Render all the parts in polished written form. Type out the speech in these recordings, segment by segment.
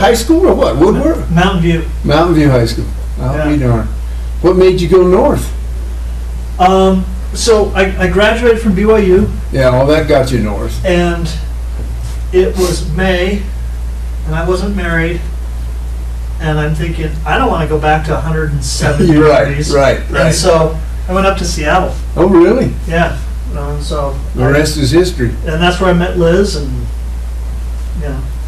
high school or what? Woodward? Mountain View. Mountain View High School. I'll be darned. What made you go north? So I graduated from BYU, Yeah, well, that got you north. and it was May, and I wasn't married, and I'm thinking, I don't want to go back to 107 You're right, degrees. right, And right. so I went up to Seattle. Oh, really? Yeah. The rest is history. And that's where I met Liz, and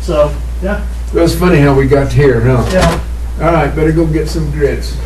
so yeah, It was funny how we got here, huh? yeah. All right, better go get some grits.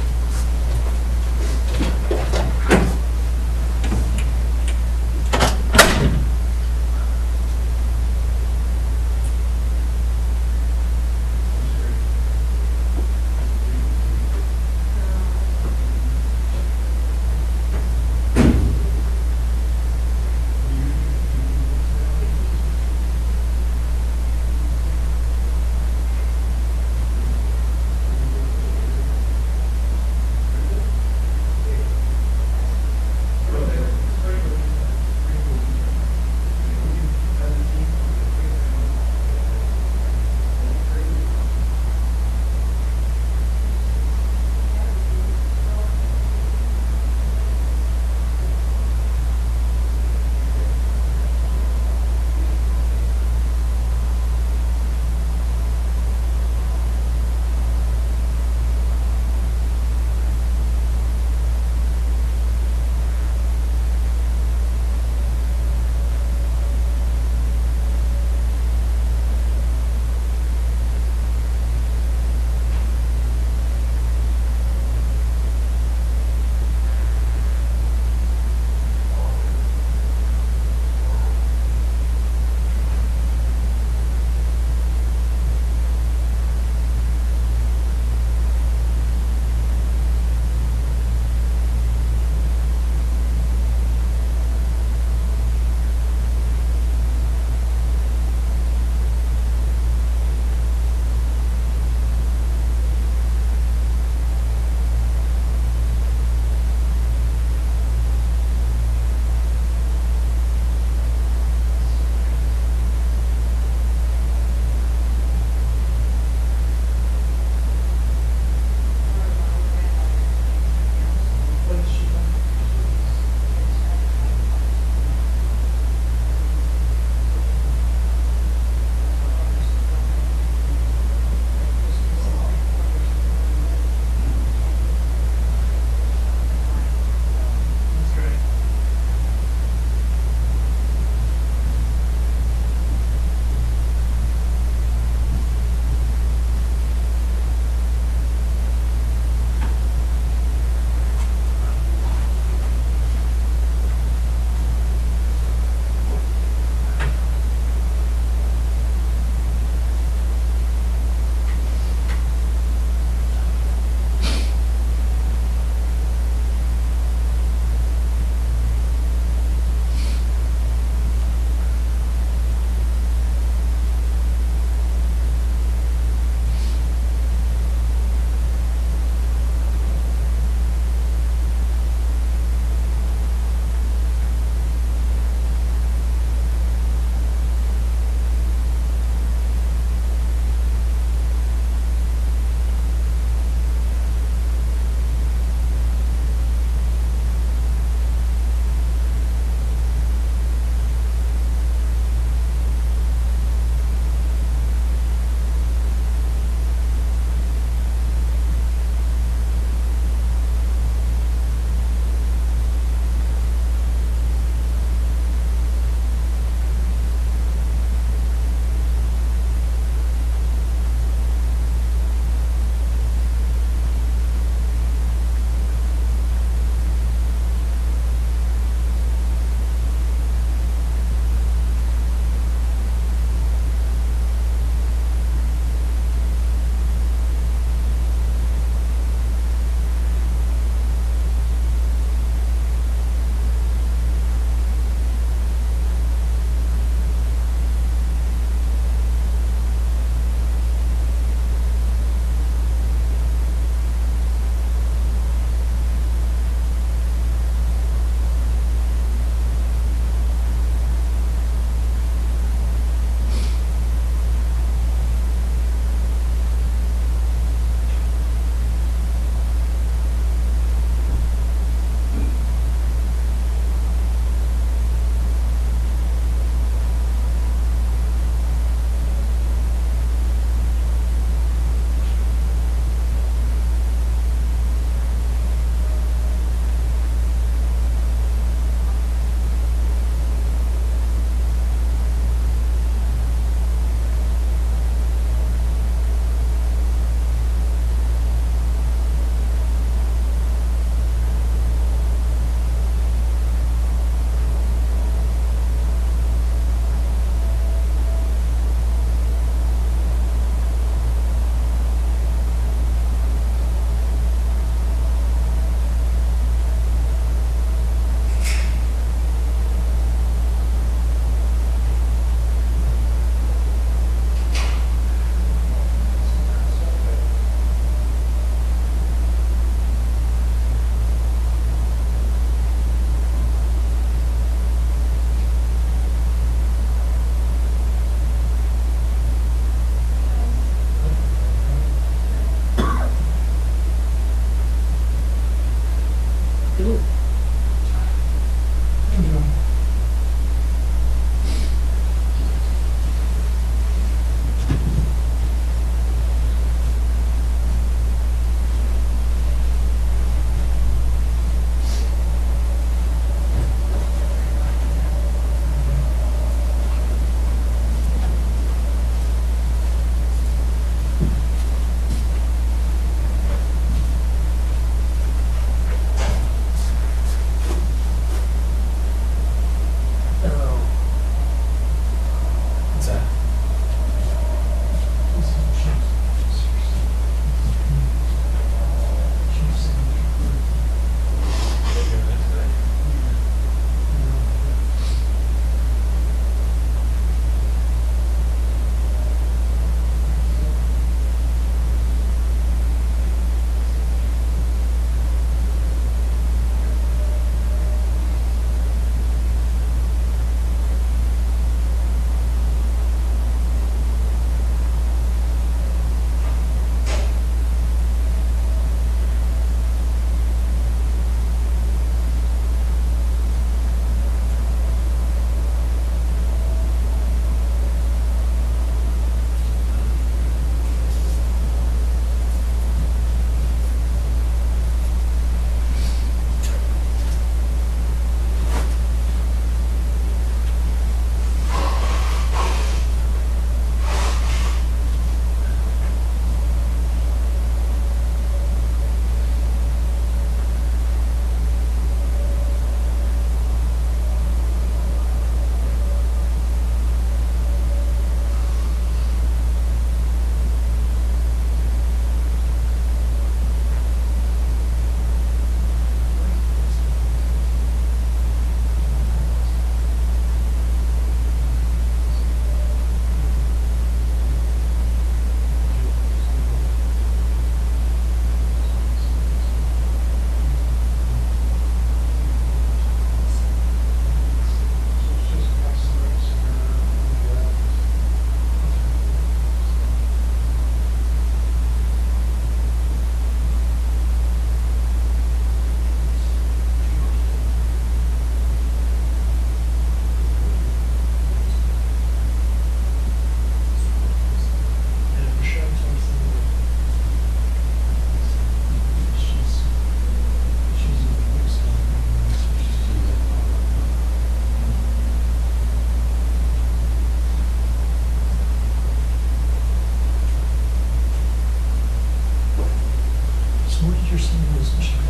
Peterson, who's Michigan.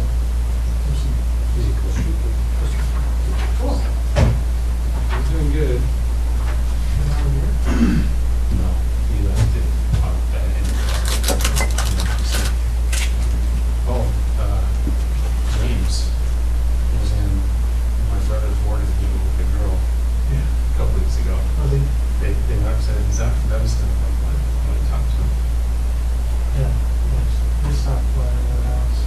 He's doing good. No, he left it on that end. Oh, James was in my brother's ward as he with a girl Yeah. a couple weeks ago. Well, they- They never said, is that from Evanston? I'm like, when I talked to him. Yeah, yes, they stopped by our house.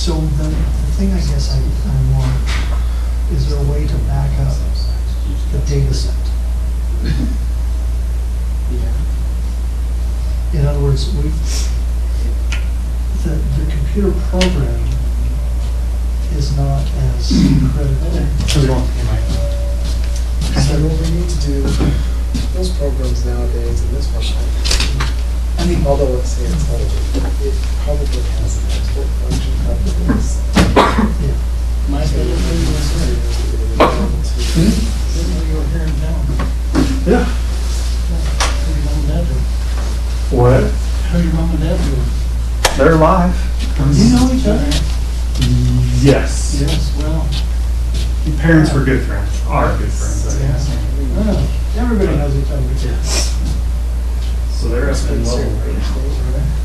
So the thing I guess I want, is there a way to back up the data set? Yeah. In other words, the computer program is not as critical. So what we need to do, those programs nowadays, and this one, I mean, although let's say it's old, it probably has an export function probably. yeah. My favorite thing was didn't know you were here in town. Yeah. How your mom and dad doing? What? How your mom and dad doing? They're alive. You know each other? Yes. Yes, well. Your parents were good friends, are good friends, I guess. Oh, everybody knows each other. So they're up in level.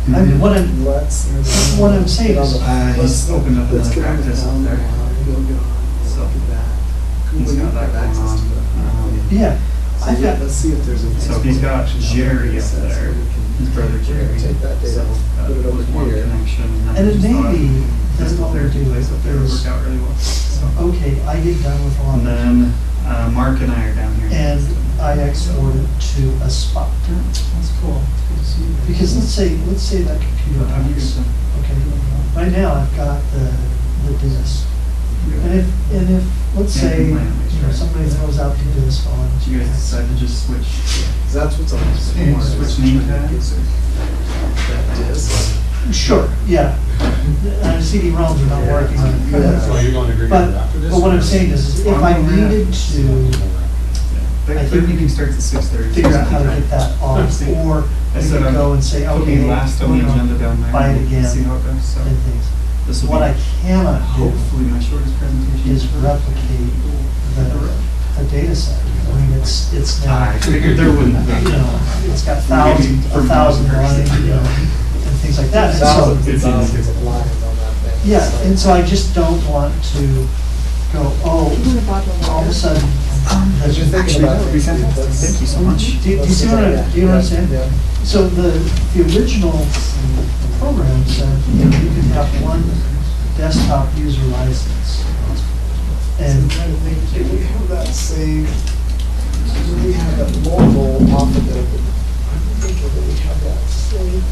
I mean, what I'm saying is, He's opened up another practice up there. So he's got that going on. yeah, I've got, Let's see if there's a. So he's got Jerry up there, his brother Jerry. Take that data, put it over One here. connection. and it may be that what we're doing Place up there would is, work out really well. So. okay, I get done with a lot And of it, then Mark and I are down here. and I export it to a spot. That's cool. Because let's say that computer runs, okay, right now I've got the disk. And if, let's say, you know, somebody throws out the disk on. Did you guys decide to just switch? That's what's on this. Switch name tags? That disk. Sure, yeah. CD-ROMs are not working on it. Yeah. you're going to agree But what I'm saying is if I needed to I Their think meeting starts at 6:30. figure out how to get that off, or I we said could go and say, Put okay, me last on the agenda down there. buy it and again, See how it goes. So and things. this will What I be cannot do hopefully my shortest presentation. is replicate the data set. I mean, it's now, I figured there wouldn't be. you know, it's got thousands, a thousand lines, you know, and things like that. And so, Thousands and thousands of lines on that thing. yeah, and so I just don't want to go, oh, all of a sudden. As you're thinking about it, Thank you so much. Do you see what do you understand? Yeah. So the original program said, you know, you could have one desktop user license. I'm And trying to think, did we have that same, did we have that mobile off of the, I'm thinking that we have that same.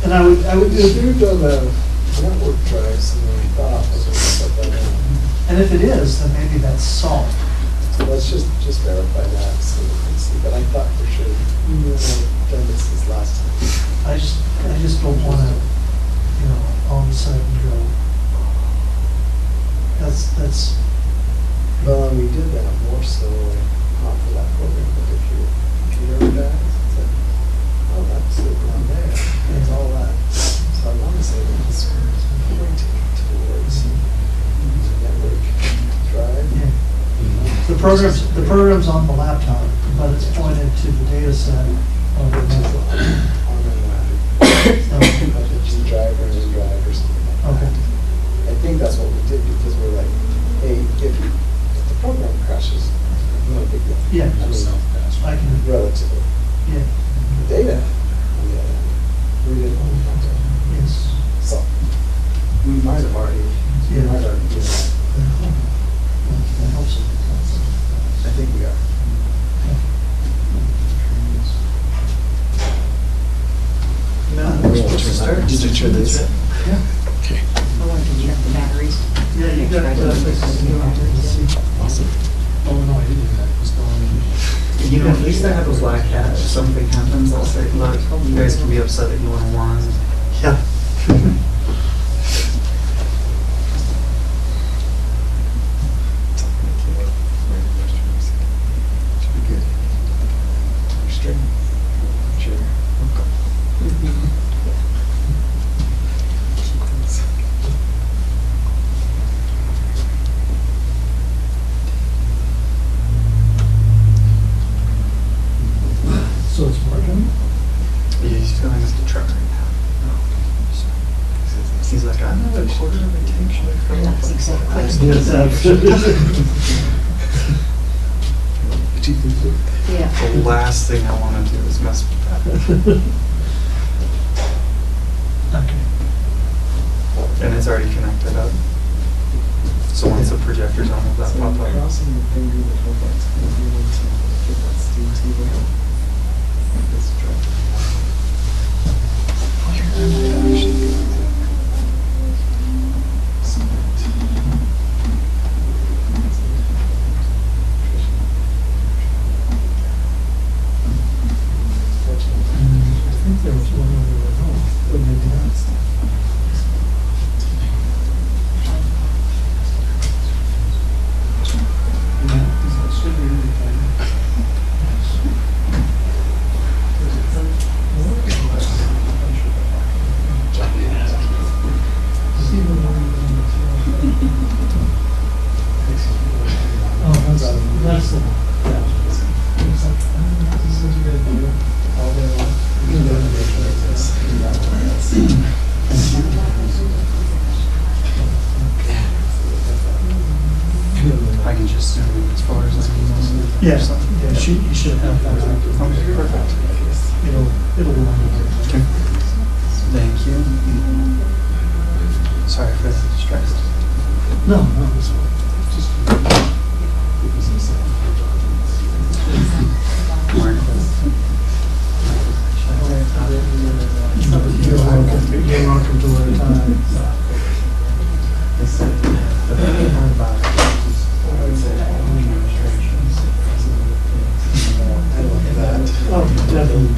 and I would If do, you've done the network drives, and we thought, was going to set that in. and if it is, then maybe that's solved. So let's just verify that, so we can see, but I thought for sure, we would have done this last time. I just don't want to, you know, all of a sudden go, that's, Well, and we did that more so, not for that program, but if your computer dies, it's like, oh, that's sitting on there, it's all that. So I want to say that it's pointing towards network drive. yeah. The program's on the laptop, but it's pointed to the data set on the network. On the like a G drive or an drive or something like that. Okay. I think that's what we did because we're like, hey, if the program crashes, no big deal. Yeah. I mean, I can, relatively. yeah, The data, on the other hand, we didn't want to contact. yes. So, we might have already, we Yeah. might have already done that. That helps. I think we are. We're supposed to start. Did you turn this? Yeah. Oh, and did you have the batteries? Yeah, you got Awesome. Oh, no, I didn't do that. It was going. You know, at least I have a black hat. If something happens, I'll say, look, you guys can be upset at you when I won. Yeah. Should be good. You're straight. Sure. So it's working? Yeah, he's filling up the truck right now. He's like, I'm not a quarter of a tank, should I fill up? That's exactly. Yes, absolutely. Yeah. The last thing I want to do is mess with that. Okay. And it's already connected up. So once the projector's on, will that So pop you're up? crossing your finger that hope that's going to be able to get that steam table. This drop. I think there was one other at home, but maybe not. Oh, that's the, yeah. It's like, this is what you gotta do all day long. You can do it like this. Do that one, I can just zoom in as far as I can. Yeah, yeah, you should have that. Perfect. It'll run. Okay. Thank you. Sorry for the stress. No, it's just. You're welcome to learn time. Oh, definitely.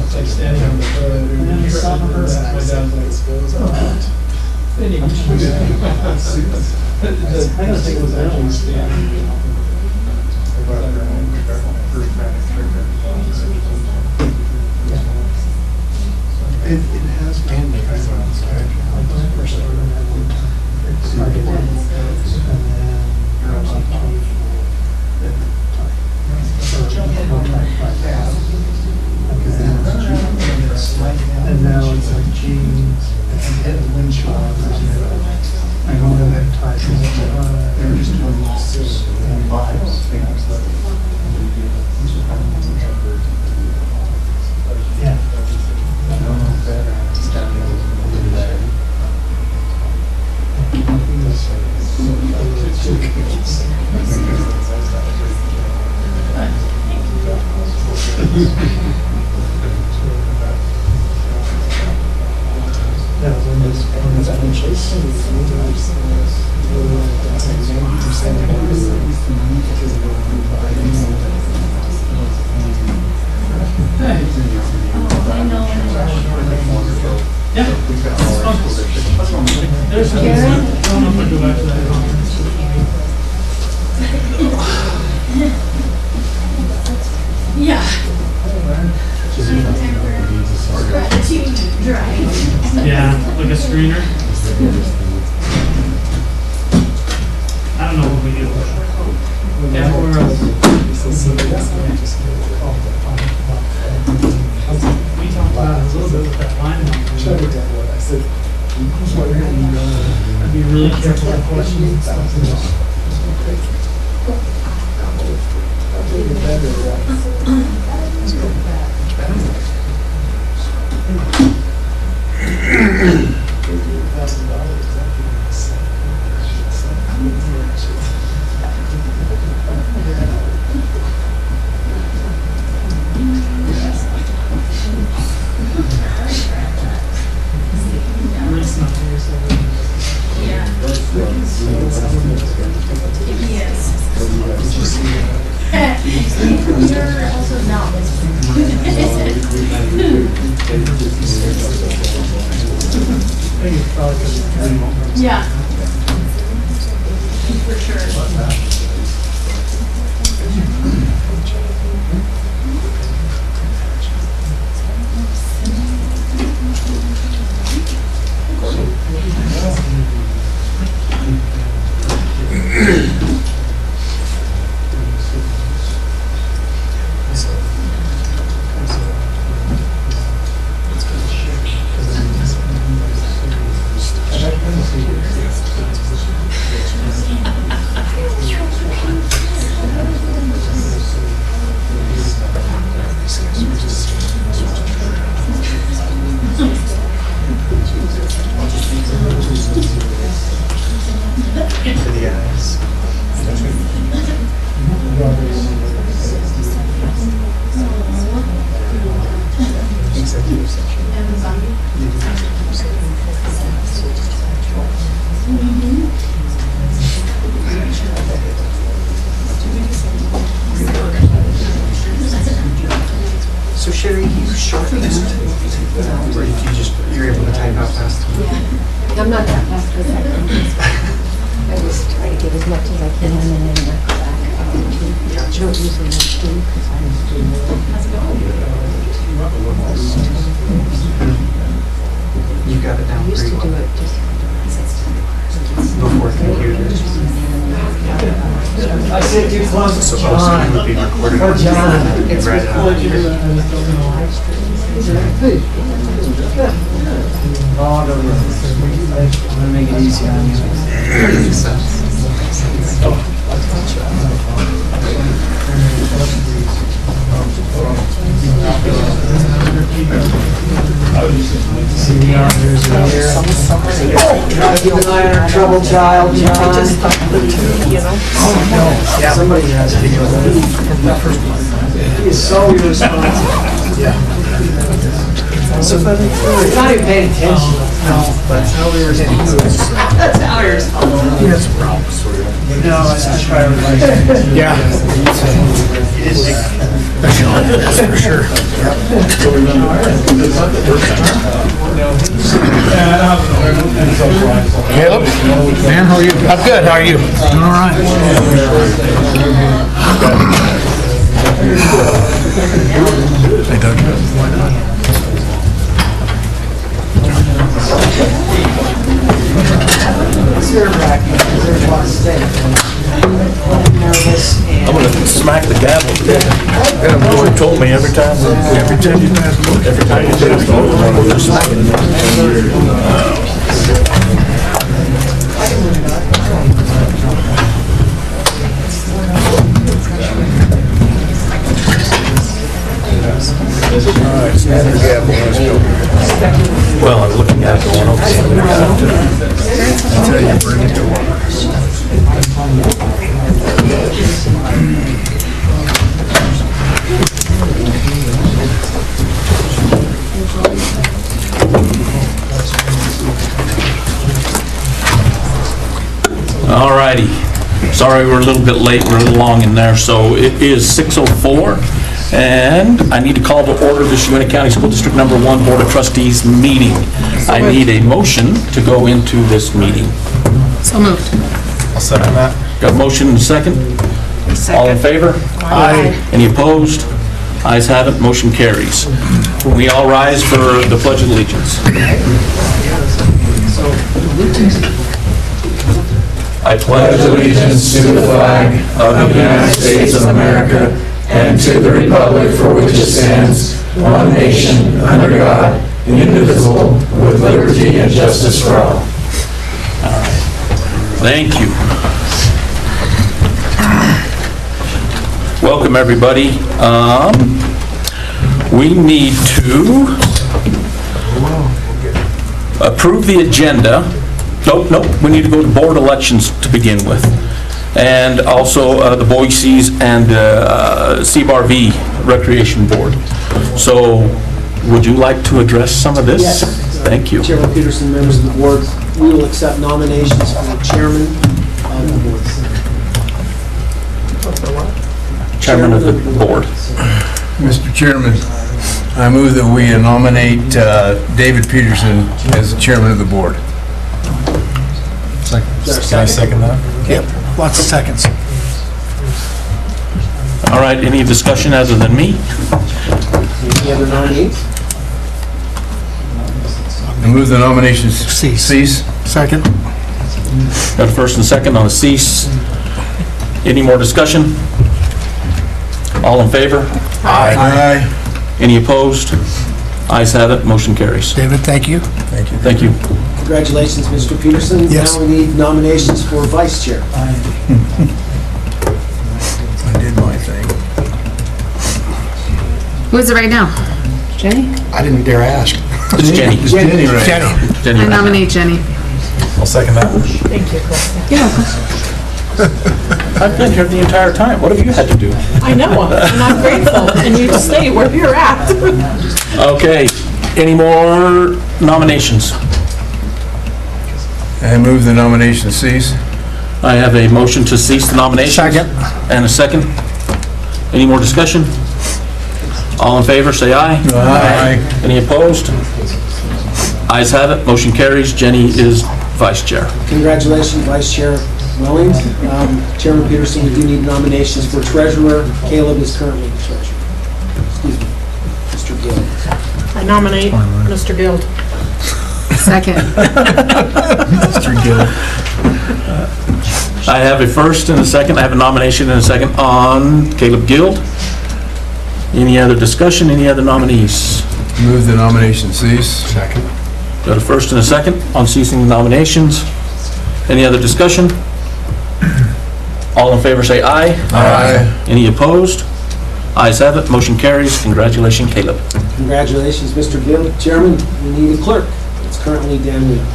It's like standing on the toilet. And then the summer. My dad's like, "Any-" I gotta think it was actually standing. It has been. Like when I first started, I would start at 10, and then I was like 24. And now it's like jeans and wind chimes. I don't know that type of. They're just doing losses and vibes. Yeah. I don't know better. Just down there. Yeah, when this I know. Yeah. There's some. I don't know if I go back to that conference. Yeah. Gratitude drive. Yeah, like a screener. I don't know what we do. Yeah, where else? We talked about it a little bit with that line. I said, I'd be really careful with questions and stuff. It's not Yeah. Yes. You're also not I think it's probably because it's very moment. Yeah. For sure. So Sherry, you shortlisted? Or you're able to type out fast? I'm not that fast with that. I just try to get as much as I can and then I go back. I don't usually have to because I'm doing You got it down I used to pretty do well. it just. Before computers. I sit too close to Supposedly it would be recorded. Or John. You read it out here. I'm gonna make it easy on you. Makes sense. See the auditors are here. Keep an eye on our troubled child, John. Yeah. Somebody has to deal with it. He is so irresponsible. So, he's not even paying attention. That's how we were getting to it. That's ours. He has problems. No, I try to. Yeah. That's for sure. Caleb? Man, how are you? I'm good, how are you? Doing all right. Hey, Doug. It's nerve-wracking, because there's a lot of stake. Nervous and. I'm gonna smack the gavel. And the boy told me every time you pass the you're smacking it. Well, I'm looking at it going, okay, I'm gonna have to tell you, bring it to work. All righty. Sorry we're a little bit late, we're a little long in there. So it is 6:04, and I need to call to order the Uinta County School District Number 1 Board of Trustees meeting. I need a motion to go into this meeting. So moved. I'll second that. Got a motion and a second? All in favor? Aye. Any opposed? Ayes have it, motion carries. We all rise for the Pledge of Allegiance. I pledge allegiance to the flag of the United States of America and to the republic for which it stands, one nation, under God, indivisible, with liberty and justice for all. All right. Thank you. Welcome, everybody. We need to approve the agenda. Nope, we need to go to board elections to begin with. And also the Boise's and CBRV Recreation Board. So, would you like to address some of this? Yes. Thank you. Chairman Peterson, members of the board, we will accept nominations for the chairman of the board. Chairman of the board. Mr. Chairman, I move that we nominate David Peterson as the chairman of the board. Can I second that? Yep. Lots of seconds. All right, any discussion other than me? Any other nominees? I move the nominations cease. Second. Got a first and second on the cease. Any more discussion? All in favor? Aye. Any opposed? Ayes have it, motion carries. David, thank you. Thank you. Thank you. Congratulations, Mr. Peterson. Yes. Now we need nominations for vice chair. I did my thing. Who is it right now? Jenny? I didn't dare ask. It's Jenny. It's Jenny, right? Jenny. I nominate Jenny. I'll second that. I've been here the entire time. What have you had to do? I know, and I'm grateful, and you stay where you're at. Okay, any more nominations? I move the nomination cease. I have a motion to cease the nominations. Second. And a second. Any more discussion? All in favor, say aye. Aye. Any opposed? Ayes have it, motion carries. Jenny is vice chair. Congratulations, Vice Chair Willing. Chairman Peterson, we do need nominations for treasurer. Caleb is currently the treasurer. Excuse me, Mr. Gill. I nominate Mr. Guild. Second. Mr. Gill. I have a first and a second. I have a nomination and a second on Caleb Guild. Any other discussion? Any other nominees? Move the nomination cease. Second. Got a first and a second on ceasing the nominations. Any other discussion? All in favor say aye. Aye. Any opposed? Ayes have it, motion carries. Congratulations, Caleb. Congratulations, Mr. Gill. Chairman, we need a clerk. It's currently Dan Wheeler.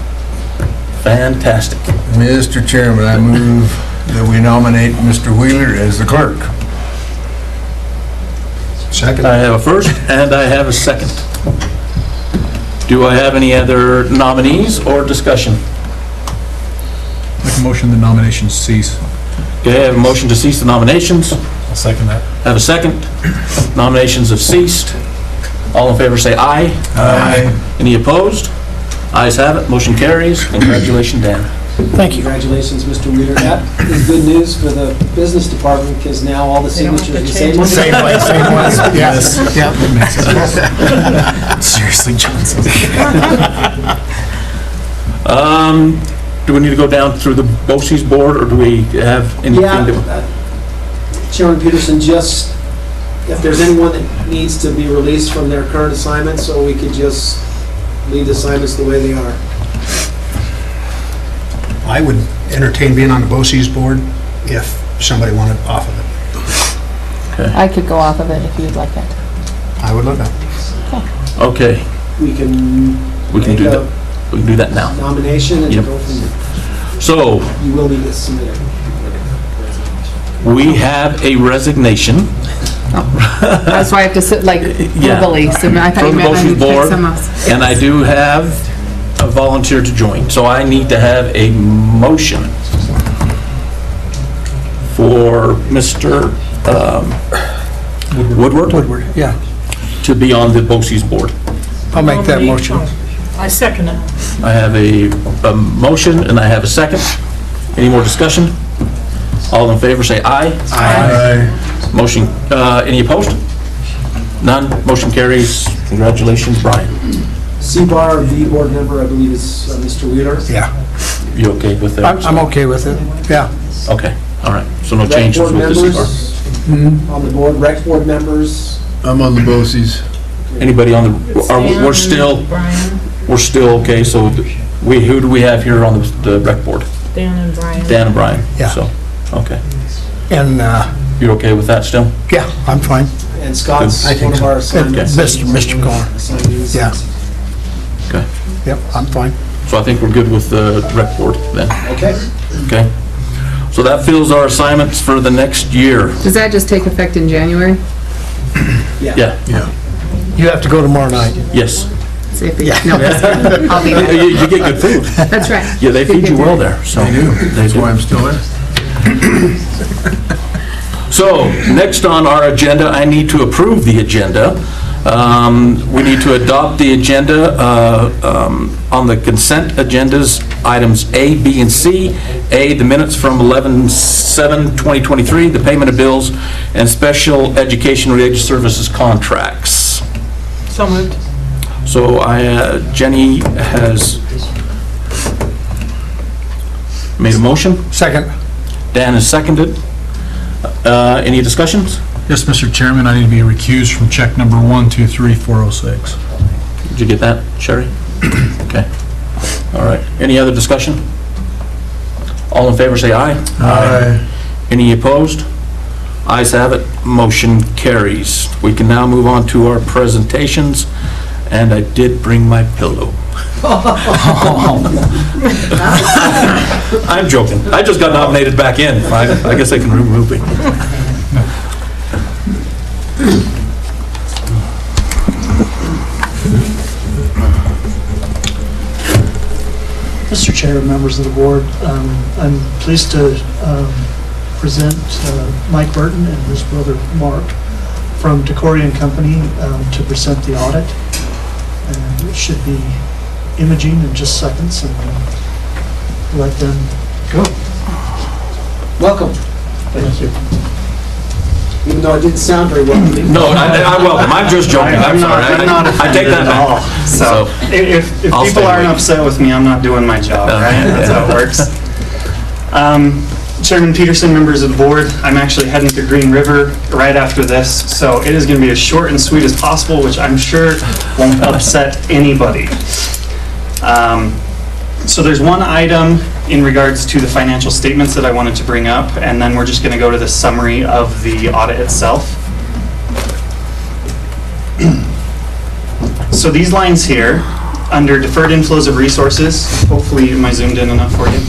Fantastic. Mr. Chairman, I move that we nominate Mr. Wheeler as the clerk. Second. I have a first and I have a second. Do I have any other nominees or discussion? Make a motion the nominations cease. Okay, I have a motion to cease the nominations. I'll second that. I have a second. Nominations have ceased. All in favor say aye. Aye. Any opposed? Ayes have it, motion carries. Congratulations, Dan. Thank you. Congratulations, Mr. Wheeler. That is good news for the business department because now all the They don't have signatures to are the same change ones. it. Same place, same place. Yes. Yeah, that makes sense. Seriously, Johnson. Do we need to go down through the BOCES board, or do we have anything Yeah, that... Chairman Peterson, just if there's anyone that needs to be released from their current assignments, so we could just leave the assignments the way they are. I would entertain being on the BOCES board if somebody wanted off of it. I could go off of it if you'd like that. I would love that. Okay, We can we can make do a that. We can do that now. nomination and Yep. go from there. So, You will need to submit it. we have a resignation That's why I have to sit like Yeah. verbally, so I thought you from the meant I BOCES need to pick board, someone else. and I do have a volunteer to join. So I need to have a motion for Mr. Woodward Woodward, yeah. to be on the BOCES board. I'll make that motion. I second it. I have a motion and I have a second. Any more discussion? All in favor say aye. Aye. Motion, any opposed? None. Motion carries. Congratulations, Brian. CBAR, the board member, I believe is Mr. Wheeler. Yeah. You okay with that? I'm okay with it, yeah. Okay, all right. So no Rec changes board with the CBAR. members on the board, rec board members. I'm on the BOCES. Anybody on the, we're still, Brian, we're still okay, so who do we have here on the rec board? Dan and Brian. Dan and Brian? Yeah. So, okay. And, You're okay with that still? yeah, I'm fine. And Scott's I think one of so. our assignments. Mr. Corn. Assignees. Yeah. Okay. Yep, I'm fine. So I think we're good with the rec board then, Okay. okay? So that fills our assignments for the next year. Does that just take effect in January? Yeah, You have to go tomorrow night. yes. See if it- No, just kidding. I'll be You there. you get good food. That's right. Yeah, they feed you well there, so. They do. That's why I'm still there. So, next on our agenda, I need to approve the agenda. We need to adopt the agenda on the consent agendas, items A, B, and C. A, the minutes from 11/7/2023, the payment of bills, and special education-related services contracts. So moved. So Jenny has made a motion. Second. Dan has seconded. Any discussions? Yes, Mr. Chairman, I need to be recused from check number 123406. Did you get that, Sherry? Okay. All right. Any other discussion? All in favor say aye. Aye. Any opposed? Ayes have it. Motion carries. We can now move on to our presentations, and I did bring my pillow. I'm joking. I just got nominated back in. I guess they can remove me. Mr. Chair, members of the board, I'm pleased to present Mike Burton and his brother Mark from Decory and Company to present the audit. And it should be imaging in just seconds, and let them go. Welcome. Thank you. Even though it didn't sound very welcoming. No, I welcome, I'm just joking, I'm sorry. I'm not I take offended that at all. back. So if I'll people stay aren't away. upset with me, I'm not doing my job, right? That's how it works. Chairman Peterson, members of the board, I'm actually heading to Green River right after this, so it is going to be as short and sweet as possible, which I'm sure won't upset anybody. So there's one item in regards to the financial statements that I wanted to bring up, and then we're just going to go to the summary of the audit itself. So these lines here, under deferred inflows of resources, hopefully am I zoomed in enough for you?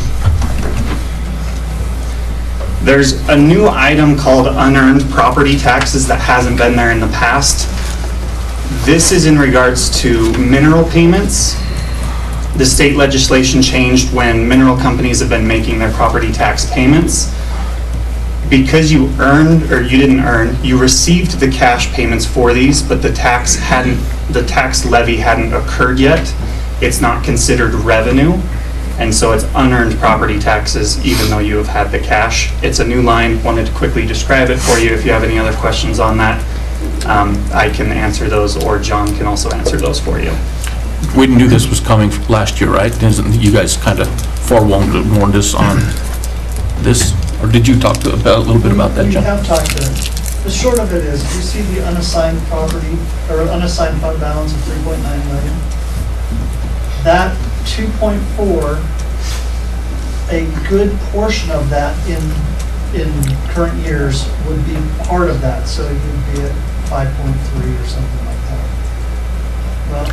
There's a new item called unearned property taxes that hasn't been there in the past. This is in regards to mineral payments. The state legislation changed when mineral companies have been making their property tax payments. Because you earned, or you didn't earn, you received the cash payments for these, but the tax levy hadn't occurred yet. It's not considered revenue, and so it's unearned property taxes even though you have had the cash. It's a new line, wanted to quickly describe it for you. If you have any other questions on that, I can answer those, or John can also answer those for you. We knew this was coming last year, right? Didn't you guys kind of warned us on this? Or did you talk a little bit about that, We John? have talked to it. The short of it is, you see the unassigned property, or unassigned fund balance of 3.9 million. That 2.4, a good portion of that in current years would be part of that, so you'd be at 5.3 or something like that. Well,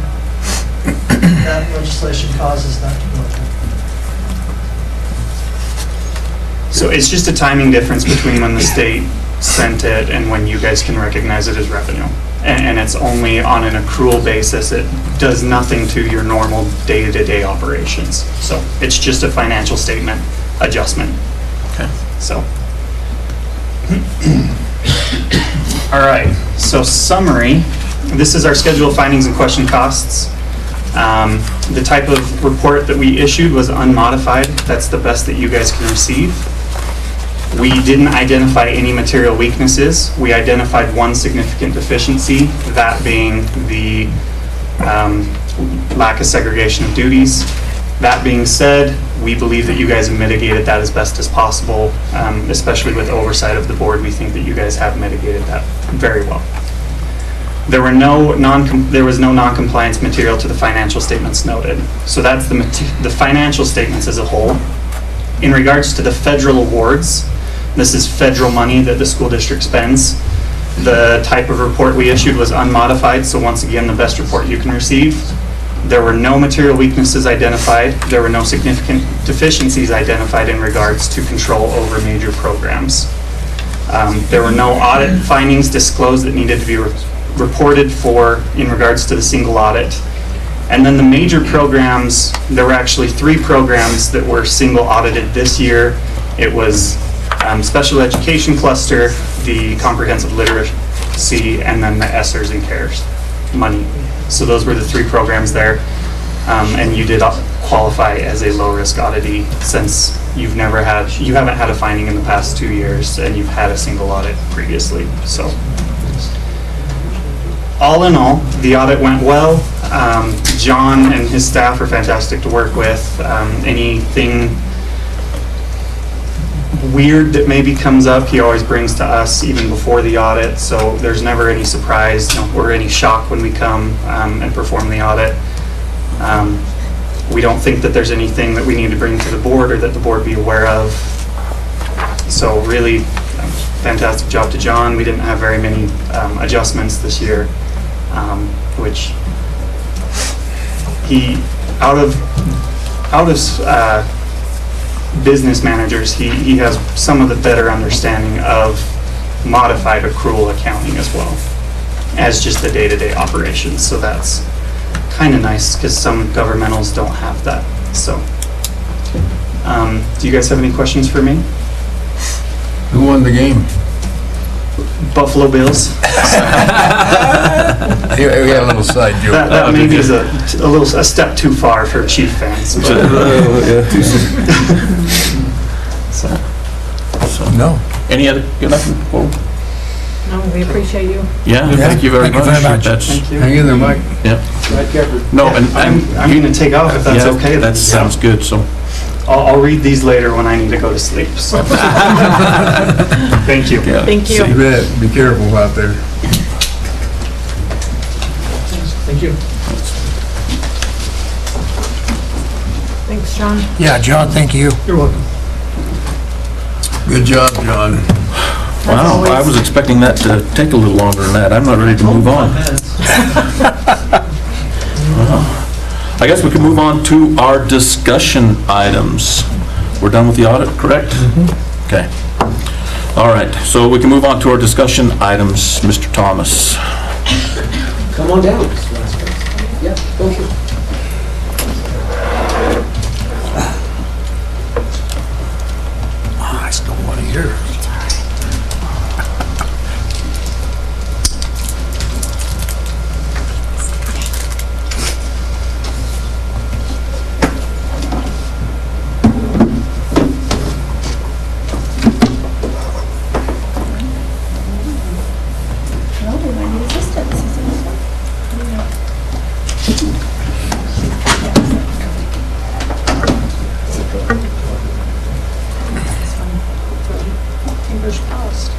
that legislation causes that to go up. So it's just a timing difference between when the state sent it and when you guys can recognize it as revenue. And it's only on an accrual basis. It does nothing to your normal day-to-day operations. So it's just a financial statement adjustment. Okay. So. All right, so summary. This is our schedule of findings and question costs. The type of report that we issued was unmodified. That's the best that you guys can receive. We didn't identify any material weaknesses. We identified one significant deficiency, that being the lack of segregation of duties. That being said, we believe that you guys have mitigated that as best as possible, especially with oversight of the board. We think that you guys have mitigated that very well. There was no non-compliance material to the financial statements noted. So that's the financial statements as a whole. In regards to the federal awards, this is federal money that the school district spends. The type of report we issued was unmodified, so once again, the best report you can receive. There were no material weaknesses identified. There were no significant deficiencies identified in regards to control over major programs. There were no audit findings disclosed that needed to be reported for in regards to the single audit. And then the major programs, there were actually 3 programs that were single audited this year. It was special education cluster, the comprehensive literacy, and then the ESSERS and CARES money. So those were the 3 programs there. And you did qualify as a low-risk auditee since you haven't had a finding in the past 2 years and you've had a single audit previously. So all in all, the audit went well. John and his staff are fantastic to work with. Anything weird that maybe comes up, he always brings to us even before the audit, so there's never any surprise or any shock when we come and perform the audit. We don't think that there's anything that we need to bring to the board or that the board be aware of. So really, fantastic job to John. We didn't have very many adjustments this year, which he, out of business managers, he has some of the better understanding of modified accrual accounting as well as just the day-to-day operations. So that's kind of nice because some governmentals don't have that. So do you guys have any questions for me? Who won the game? Buffalo Bills. Here, we got a little side joke. That maybe is a step too far for Chief fans. but- No. Any other, you nothing? Oh, No, we appreciate you. yeah, thank you very Thank you much. very much. That's, Thank you. Hang in there, Mike. yeah. Right, Kevin? No, and I'm going to take off if that's yeah, okay. That sounds good, so. I'll read these later when I need to go to sleep. So. Thank you. Yeah. Thank you. You bet. Be careful out there. Thank you. Thanks, John. Yeah, John, thank you. You're welcome. Good job, John. Wow, I was expecting that to take a little longer than that. I'm not ready to move on. I guess we can move on to our discussion items. We're done with the audit, correct? Okay. All right, so we can move on to our discussion items. Mr. Thomas. Come on down, Mr. Vasquez. Yeah, thank you. I still want to hear. No, we might need assistance. Fingers crossed.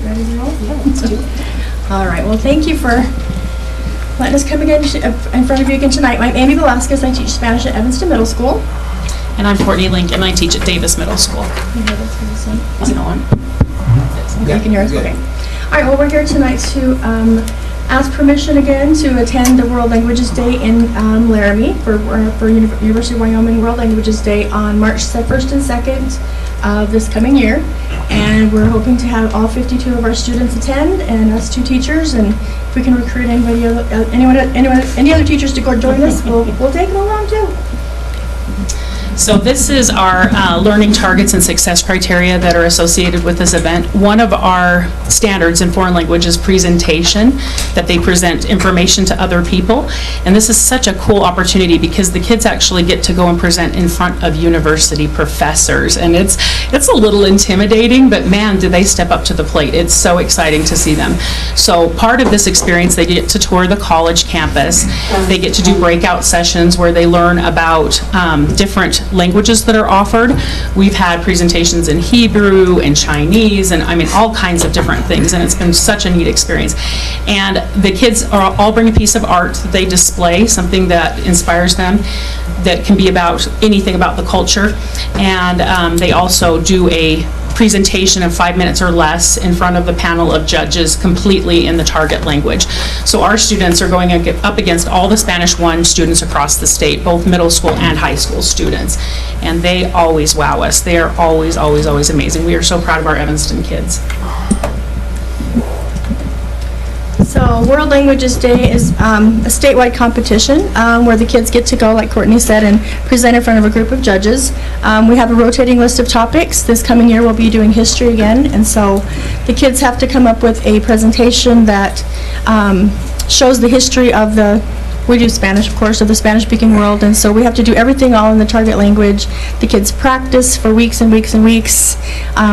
Ready to roll? Yeah, let's do it. All right, well, thank you for letting us come again in front of you again tonight. I'm Amy Velasquez. I teach Spanish at Evanston Middle School. And I'm Courtney Lincoln. I teach at Davis Middle School. Is it on? You can hear us? Okay. All right, well, we're here tonight to ask permission again to attend the World Languages Day in Laramie for University of Wyoming World Languages Day on March 1st and 2nd of this coming year. And we're hoping to have all 52 of our students attend and us 2 teachers. And if we can recruit any other teachers to go join us, we'll take them along too. So this is our learning targets and success criteria that are associated with this event. One of our standards in foreign language is presentation, that they present information to other people. And this is such a cool opportunity because the kids actually get to go and present in front of university professors. And it's a little intimidating, but man, do they step up to the plate. It's so exciting to see them. So part of this experience, they get to tour the college campus. They get to do breakout sessions where they learn about different languages that are offered. We've had presentations in Hebrew and Chinese and I mean all kinds of different things, and it's been such a neat experience. And the kids all bring a piece of art that they display, something that inspires them, that can be about anything about the culture. And they also do a presentation of 5 minutes or less in front of the panel of judges completely in the target language. So our students are going up against all the Spanish 1 students across the state, both middle school and high school students. And they always wow us. They are always, always, always amazing. We are so proud of our Evanston kids. So World Languages Day is a statewide competition where the kids get to go, like Courtney said, and present in front of a group of judges. We have a rotating list of topics. This coming year we'll be doing history again, and so the kids have to come up with a presentation that shows the history of we do Spanish, of course, of the Spanish-speaking world, and so we have to do everything all in the target language. The kids practice for weeks and weeks and weeks.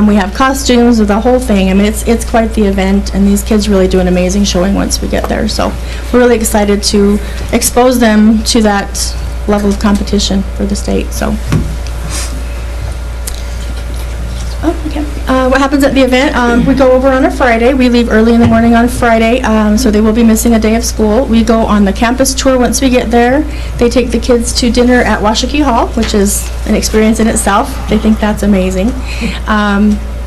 We have costumes, the whole thing. I mean, it's quite the event, and these kids really do an amazing showing once we get there. So we're really excited to expose them to that level of competition for the state. So. Oh, okay. What happens at the event? We go over on a Friday. We leave early in the morning on Friday, so they will be missing a day of school. We go on the campus tour once we get there. They take the kids to dinner at Washakie Hall, which is an experience in itself. They think that's amazing.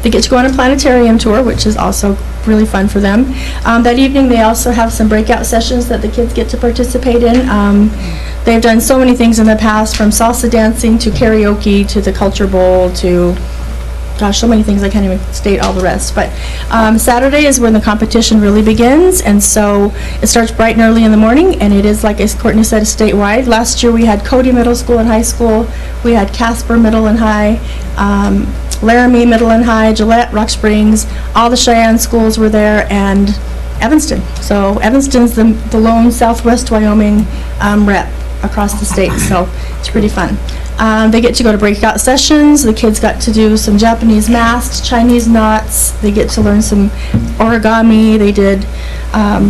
They get to go on a planetarium tour, which is also really fun for them. That evening, they also have some breakout sessions that the kids get to participate in. They've done so many things in the past, from salsa dancing to karaoke to the culture bowl to gosh, so many things, I can't even state all the rest. But Saturday is when the competition really begins, and so it starts bright and early in the morning, and it is, like as Courtney said, statewide. Last year we had Cody Middle School and High School, we had Casper Middle and High, Laramie Middle and High, Gillette, Rock Springs, all the Cheyenne schools were there, and Evanston. So Evanston's the lone Southwest Wyoming rep across the state, so it's pretty fun. They get to go to breakout sessions. The kids got to do some Japanese masks, Chinese knots. They get to learn some origami. They did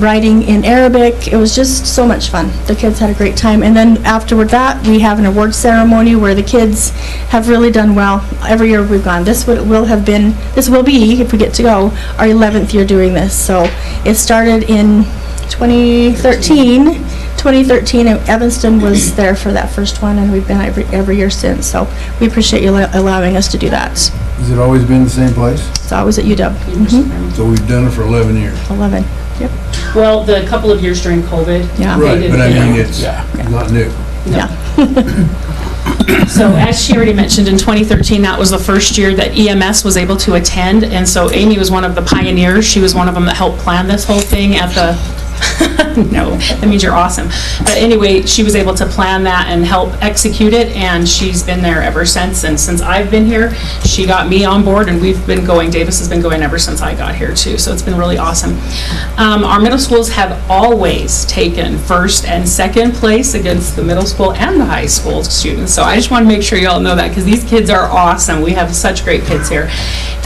writing in Arabic. It was just so much fun. The kids had a great time. And then afterward that, we have an award ceremony where the kids have really done well. Every year we've gone. This will be, if we get to go, our 11th year doing this. So it started in 2013, and Evanston was there for that first one, and we've been every year since. So we appreciate you allowing us to do that. Has it always been the same place? It's always at UW. So we've done it for 11 years. 11, yep. Well, the couple of years during COVID. Yeah. Right, they did but I it. mean, it's not new. Yeah. So as she already mentioned, in 2013, that was the first year that EMS was able to attend, and so Amy was one of the pioneers. She was one of them that helped plan this whole thing at the no, that means you're awesome. But anyway, she was able to plan that and help execute it, and she's been there ever since. And since I've been here, she got me on board, and we've been going. Davis has been going ever since I got here too, so it's been really awesome. Our middle schools have always taken first and second place against the middle school and the high school students, so I just want to make sure you all know that, because these kids are awesome. We have such great kids here.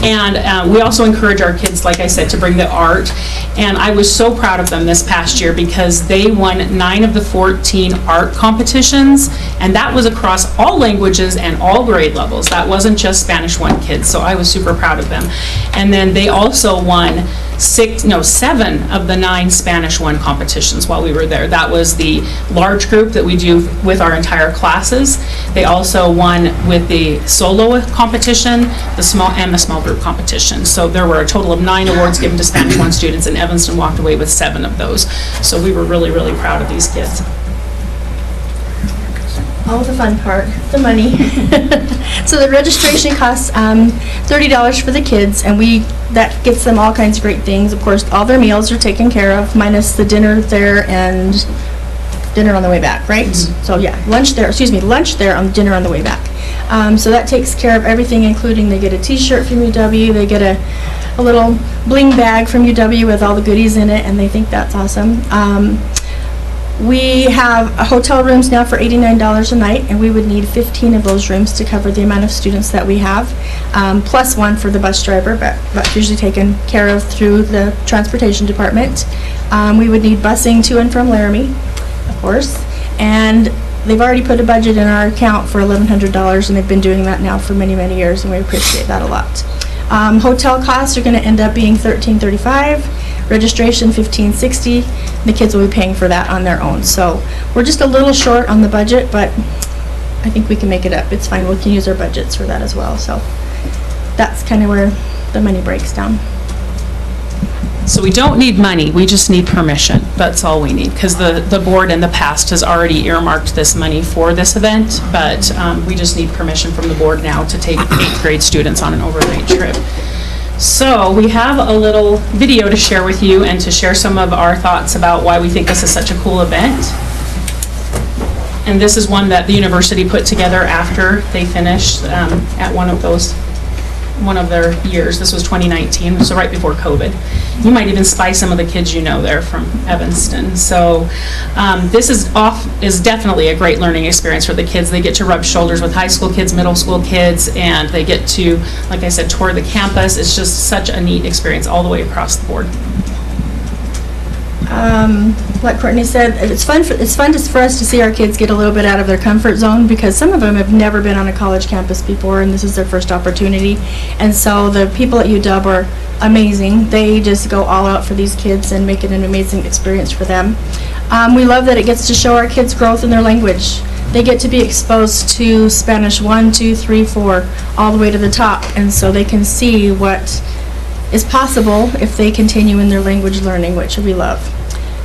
And we also encourage our kids, like I said, to bring the art, and I was so proud of them this past year because they won 9 of the 14 art competitions, and that was across all languages and all grade levels. That wasn't just Spanish 1 kids, so I was super proud of them. And then they also won 7 of the 9 Spanish 1 competitions while we were there. That was the large group that we do with our entire classes. They also won with the solo competition, the small group competition. So there were a total of 9 awards given to Spanish 1 students, and Evanston walked away with 7 of those. So we were really, really proud of these kids. Oh, the fun part, the money. So the registration costs $30 for the kids, and that gets them all kinds of great things. Of course, all their meals are taken care of, minus the dinner there and dinner on the way back, right? Mm-hmm. So yeah, lunch there and dinner on the way back. So that takes care of everything, including they get a t-shirt from UW, they get a little bling bag from UW with all the goodies in it, and they think that's awesome. We have hotel rooms now for $89 a night, and we would need 15 of those rooms to cover the amount of students that we have, plus 1 for the bus driver, but that's usually taken care of through the transportation department. We would need busing to and from Laramie, of course, and they've already put a budget in our account for $1,100, and they've been doing that now for many, many years, and we appreciate that a lot. Hotel costs are going to end up being $13.35. Registration $15.60. The kids will be paying for that on their own. So we're just a little short on the budget, but I think we can make it up. It's fine. We can use our budgets for that as well. So that's kind of where the money breaks down. So we don't need money, we just need permission. That's all we need, because the board in the past has already earmarked this money for this event, but we just need permission from the board now to take 8th grade students on an overnight trip. So we have a little video to share with you and to share some of our thoughts about why we think this is such a cool event. And this is one that the university put together after they finished at one of their years. This was 2019, so right before COVID. You might even spy some of the kids you know there from Evanston. So this is definitely a great learning experience for the kids. They get to rub shoulders with high school kids, middle school kids, and they get to, like I said, tour the campus. It's just such a neat experience all the way across the board. Like Courtney said, it's fun for us to see our kids get a little bit out of their comfort zone, because some of them have never been on a college campus before, and this is their first opportunity. And so the people at UW are amazing. They just go all out for these kids and make it an amazing experience for them. We love that it gets to show our kids growth in their language. They get to be exposed to Spanish 1, 2, 3, 4, all the way to the top, and so they can see what is possible if they continue in their language learning, which we love.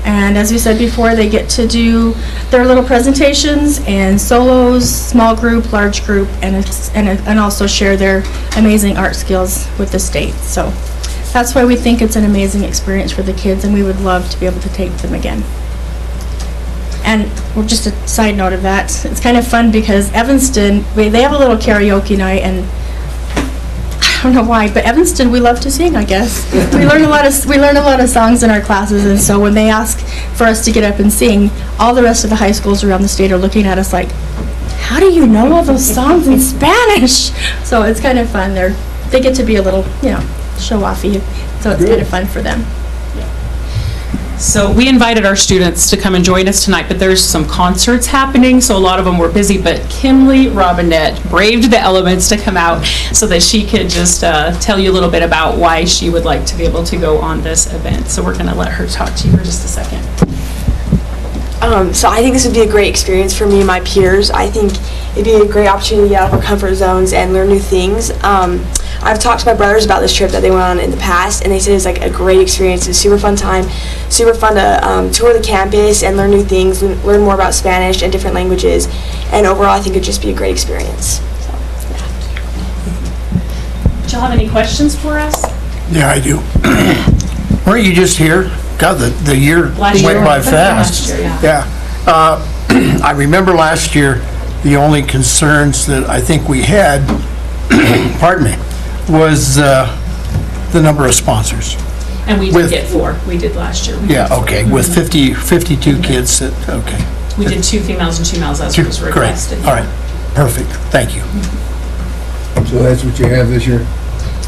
And as we said before, they get to do their little presentations and solos, small group, large group, and also share their amazing art skills with the state. So that's why we think it's an amazing experience for the kids, and we would love to be able to take them again. And well, just a side note of that, it's kind of fun because Evanston, they have a little karaoke night, and I don't know why, but Evanston, we love to sing, I guess. We learn a lot of songs in our classes, and so when they ask for us to get up and sing, all the rest of the high schools around the state are looking at us like, how do you know all those songs in Spanish? So it's kind of fun. They get to be a little, show-offy, so it's kind of fun for them. So we invited our students to come and join us tonight, but there's some concerts happening, so a lot of them were busy, but Kimberly Robinette braved the elements to come out so that she could just tell you a little bit about why she would like to be able to go on this event. So we're going to let her talk to you for just a second. So I think this would be a great experience for me and my peers. I think it'd be a great opportunity to get out of our comfort zones and learn new things. I've talked to my brothers about this trip that they went on in the past, and they said it's like a great experience. It's a super fun time, super fun to tour the campus and learn new things, learn more about Spanish and different languages, and overall I think it'd just be a great experience. So, yeah. Do y'all have any questions for us? Yeah, I do. Weren't you just here? God, the year Last went year. by fast. Last year, yeah. Yeah. I remember last year, the only concerns that I think we had, pardon me, was the number of sponsors. And we did get 4. We did last year. Yeah, okay, with 52 kids, okay. We did 2 females and 2 males as was requested. Great, all right, perfect, thank you. So that's what you have this year?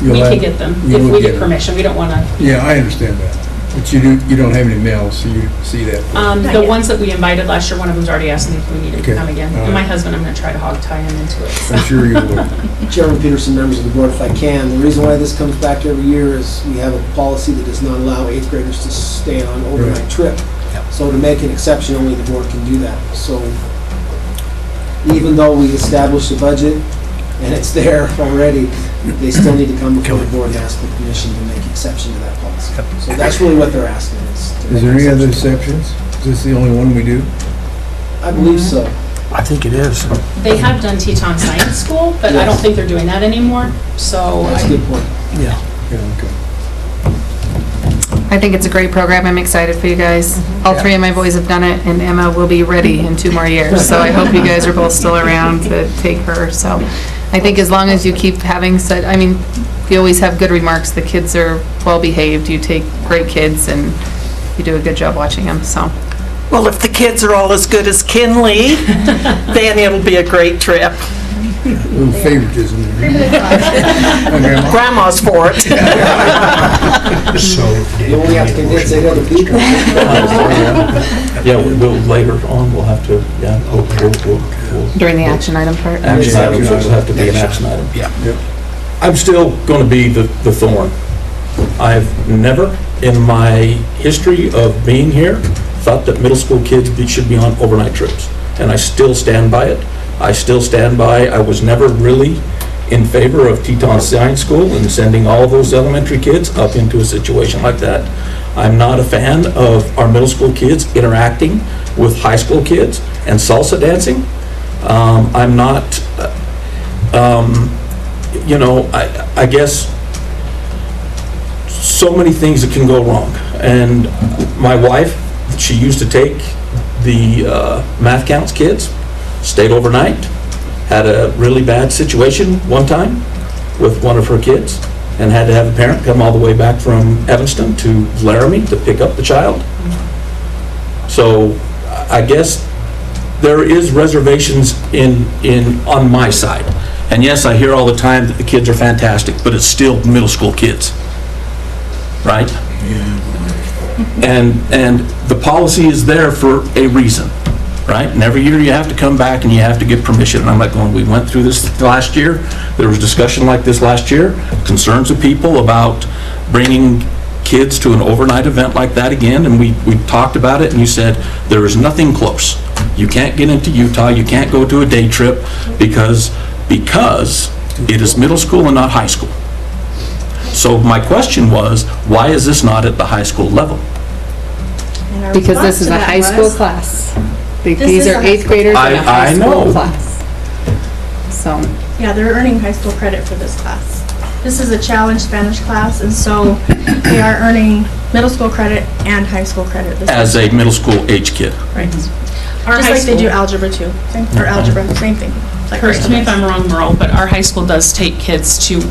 We could get them if we get permission. We don't want to. Yeah, I understand that. But you don't have any males, so you see that. The ones that we invited last year, one of them's already asked me if we needed to come again. All And my right. husband, I'm going to try to hog tie him into it. So. I'm sure you will. Chairman Peterson, members of the board, if I can, the reason why this comes back every year is we have a policy that does not allow 8th graders to stay on an overnight Right. trip. So to make an exception, only the board can do that. So even though we established a budget and it's there already, they still need to come before the board and ask for permission to make exception to that policy. So that's really what they're asking us. Is there any other exceptions? Is this the only one we do? I believe so. I think it is. They have done Teton Science School, but I don't think they're doing that anymore. So That's a good point. Yeah. Yeah, okay. I think it's a great program. I'm excited for you guys. All 3 of my boys have done it, and Emma will be ready in 2 more years. So I hope you guys are both still around to take her. So I think as long as you keep having said, I mean, you always have good remarks. The kids are well behaved. You take great kids, and you do a good job watching them. So. Well, if the kids are all as good as Kinley, then it'll be a great trip. A little favoritism there. Grandma's for it. You only have to convince 8 other people. Yeah, we'll later on, we'll have to, yeah, we'll During the action item part? action items, will have to be an action item. Yeah. I'm still going to be the thorn. I've never, in my history of being here, thought that middle school kids should be on overnight trips. And I still stand by it. I still stand by, I was never really in favor of Teton Science School and sending all those elementary kids up into a situation like that. I'm not a fan of our middle school kids interacting with high school kids and salsa dancing. I'm not, I guess so many things that can go wrong. And my wife, she used to take the math counts kids, stayed overnight, had a really bad situation one time with one of her kids, and had to have a parent come all the way back from Evanston to Laramie to pick up the child. So I guess there is reservations on my side. And yes, I hear all the time that the kids are fantastic, but it's still middle school kids, right? And the policy is there for a reason, right? And every year you have to come back and you have to get permission. And I'm like going, we went through this last year. There was discussion like this last year, concerns of people about bringing kids to an overnight event like that again. And we talked about it, and you said, there is nothing close. You can't get into Utah. You can't go to a day trip because it is middle school and not high school. So my question was, why is this not at the high school level? And our Because this response is to a that high school was- class. This These is are a high eighth school graders in a I high know. school class. So, Yeah, they're earning high school credit for this class. This is a challenge Spanish class, and so they are earning middle school credit and high school credit. this As a semester. middle school age kid. Right. Our Just high like they do school- algebra too, or algebra, same thing. It's like Correct me if grades. I'm wrong, Merle, but our high school does take kids to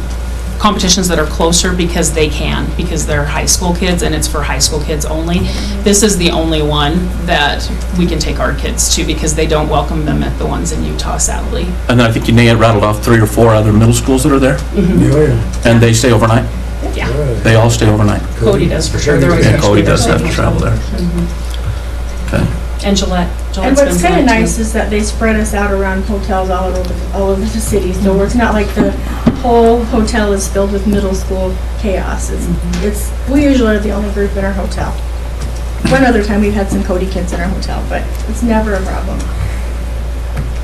competitions that are closer because they can, because they're high school kids and it's for high school kids only. This is the only one that we can take our kids to because they don't welcome them at the ones in Utah, sadly. And I think you may have rattled off 3 or 4 other middle schools that are there, and they stay overnight? Yeah, They all stay overnight? Cody does for sure. They're always Yeah, extra Cody there. does have to travel there. Okay. And Gillette. And Gillette's what's been kind of fun, too. nice is that they spread us out around hotels all over the city. So it's not like the whole hotel is filled with middle school chaos. We usually are the only group in our hotel. One other time we've had some Cody kids in our hotel, but it's never a problem.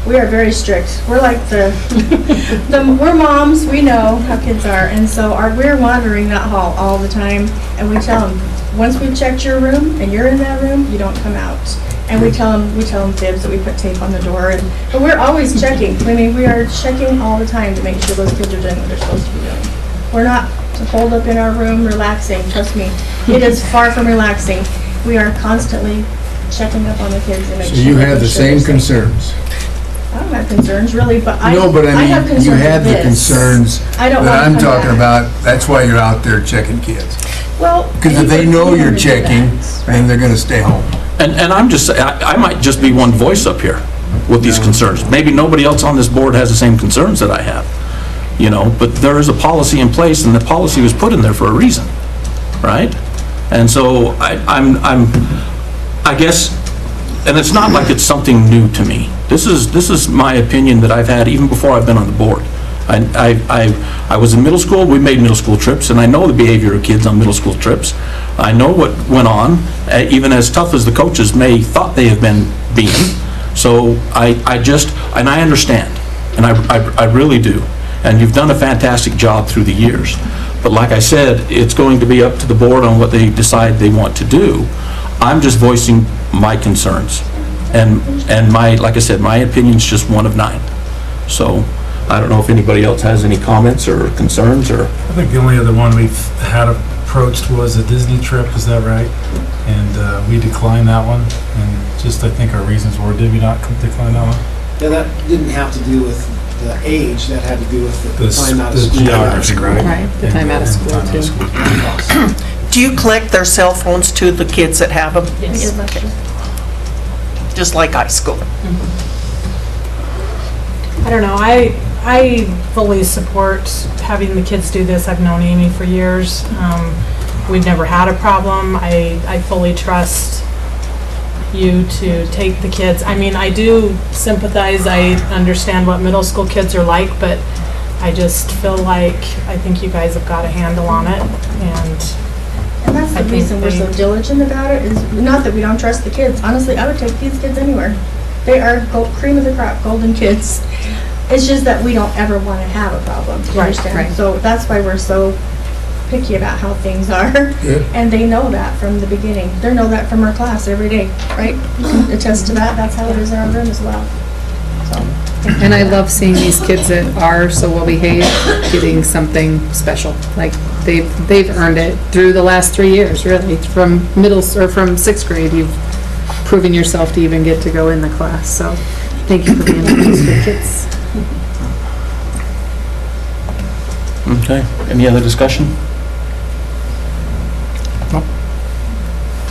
We are very strict. We're like we're moms, we know how kids are, and so we're monitoring that hall all the time, and we tell them, once we've checked your room and you're in that room, you don't come out. And we tell them fibs that we put tape on the door, but we're always checking. I mean, we are checking all the time to make sure those kids are doing what they're supposed to be doing. We're not holed up in our room relaxing, trust me. It is far from relaxing. We are constantly checking up on the kids and making So sure. you that have the they're same safe. concerns? I don't have concerns really, but I No, but have I mean, concerns you with have the this. concerns I don't that wanna I'm come talking back. about. That's why you're out there checking kids. Well. Because if they know you're checking, Right. then they're going to stay home. And I'm just, I might just be one voice up here with these concerns. Maybe nobody else on this board has the same concerns that I have, but there is a policy in place, and the policy was put in there for a reason, right? And so I guess, and it's not like it's something new to me. This is my opinion that I've had even before I've been on the board. I was in middle school, we made middle school trips, and I know the behavior of kids on middle school trips. I know what went on, even as tough as the coaches thought they have been being. So I understand, and I really do. And you've done a fantastic job through the years. But like I said, it's going to be up to the board on what they decide they want to do. I'm just voicing my concerns. And like I said, my opinion's just one of 9. So I don't know if anybody else has any comments or concerns or. I think the only other one we've had approached was a Disney trip, is that right? And we declined that one, and just I think our reasons were, did we not decline that one? Yeah, that didn't have to do with the age, that had to do with the time out of The school. geography, right? right, the time out of school Time out of too. school. Do you collect their cell phones to the kids that have them? Yes. Just like high school? I don't know, I fully support having the kids do this. I've known Amy for years. We've never had a problem. I fully trust you to take the kids. I mean, I do sympathize, I understand what middle school kids are like, but I just feel like, I think you guys have got a handle on it, and And that's I the think reason we're so they- diligent about it, is not that we don't trust the kids. Honestly, I would take these kids anywhere. They are cream of the crop, golden kids. It's just that we don't ever want to have a problem, you Right, understand? right. So that's why we're so picky about how things are. Yeah. And they know that from the beginning. They know that from our class every day, right? You can attest to that. That's how it is in our room as well. So, And I love seeing these kids that are so well behaved getting something special. Like they've earned it through the last 3 years, really. From from 6th grade, you've proven yourself to even get to go in the class. So thank you for being those good kids. Okay, any other discussion?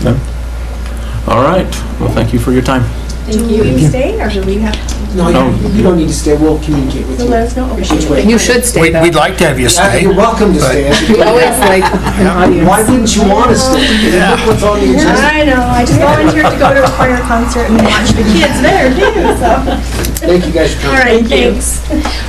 No? All right, well, thank you for your time. do we stay or do we have No, you don't need to stay, we'll communicate with to you. let us know? Okay. Which way. You should stay though. We'd like to have you stay. You're welcome to but- stay. We always like an audience. Why wouldn't you want to stay? Look what's on the agenda. I know, I just volunteered to go to a choir concert and watch the kids there too, so. Thank you guys for All coming. right, thanks.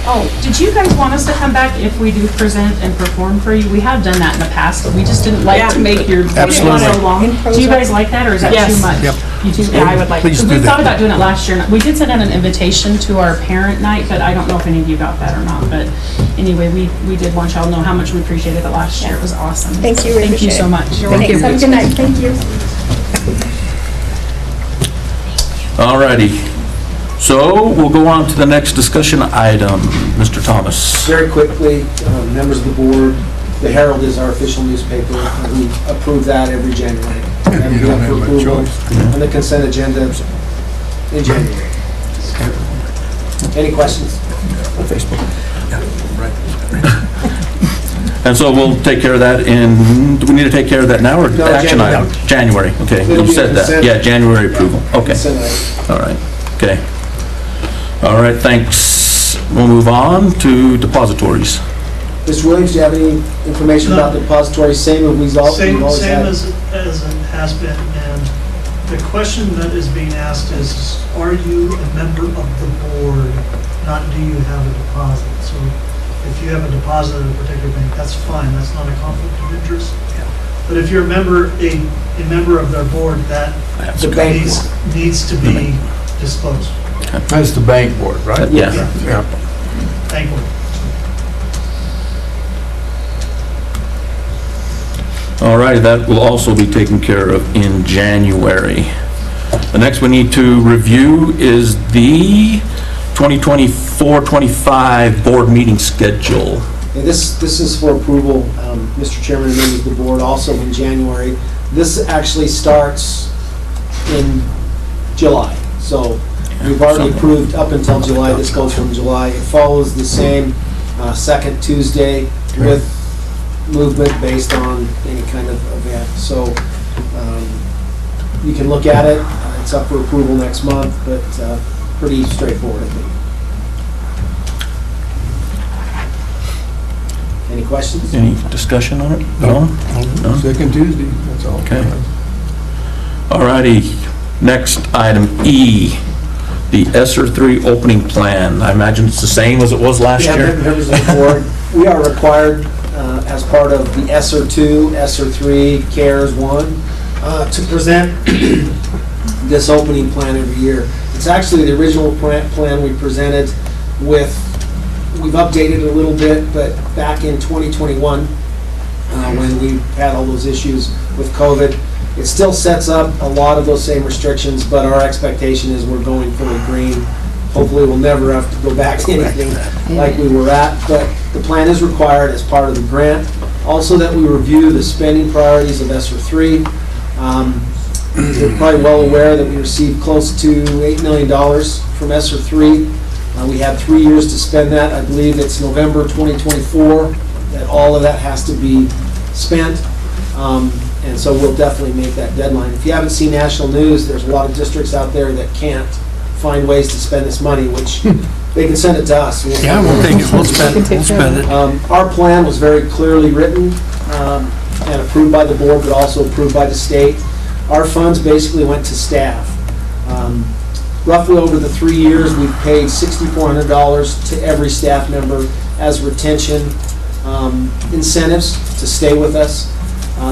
Oh, did you guys want us to come back if we do present and perform for you? We have done that in the past, but we just didn't like to make your meeting Absolutely. so long. Do you guys like that, or is that Yes. too much? Yep. You do? Yeah, I would like. Please do We thought that. about doing it last year. We did send out an invitation to our parent night, but I don't know if any of you got that or not. But anyway, we did want y'all to know how much we appreciated it last year. It was awesome. Thank you, we Thank you appreciate so it. much. Thanks, have a good night, thank you. All righty. So we'll go on to the next discussion item. Mr. Thomas. Very quickly, members of the board, the Herald is our official newspaper, and we approve that every January. And we have for approval on the consent agenda in January. Any questions? On Facebook. And so we'll take care of that do we need to take care of that now or No, action January. item? January, okay. It'll You be said that. consent. Yeah, January approval. Okay. Consent item. All right, okay. All right, thanks. We'll move on to depositories. Mr. Williams, do you have any information about the depository? Same as we've always Same had? as it has been, and the question that is being asked is, are you a member of the board, not do you have a deposit? So if you have a deposit at a particular bank, that's fine, that's not a conflict of interest. But if you're a member of their board, that The bank needs to be disclosed. That's the bank board, right? Yeah. Yeah. Thank you. All right, that will also be taken care of in January. The next we need to review is the 2024-25 board meeting schedule. And this is for approval, Mr. Chairman and members of the board, also in January. This actually starts in July. So we've already approved up until July. This goes from July. It follows the same second Tuesday with movement based on any kind of event. So you can look at it. It's up for approval next month, but pretty straightforward, I think. Any questions? Any discussion on it? No? Second Tuesday, that's all. Okay. All righty, next item E, the ESSER 3 opening plan. I imagine it's the same as it was last Yeah, year? members of the board, we are required as part of the ESSER 2, ESSER 3, CARES 1, to present this opening plan every year. It's actually the original plan we presented with, we've updated it a little bit, but back in 2021, when we had all those issues with COVID, it still sets up a lot of those same restrictions, but our expectation is we're going fully green. Hopefully, we'll never have to go back to anything like we were at, but the plan is required as part of the grant. Also, that we review the spending priorities of ESSER 3. You're probably well aware that we received close to $8 million from ESSER 3. We have 3 years to spend that. I believe it's November 2024 that all of that has to be spent. And so we'll definitely make that deadline. If you haven't seen national news, there's a lot of districts out there that can't find ways to spend this money, which they can send it to us. Yeah, we'll take it, we'll spend it. Our plan was very clearly written and approved by the board, but also approved by the state. Our funds basically went to staff. Roughly over the 3 years, we've paid $6,400 to every staff member as retention incentives to stay with us.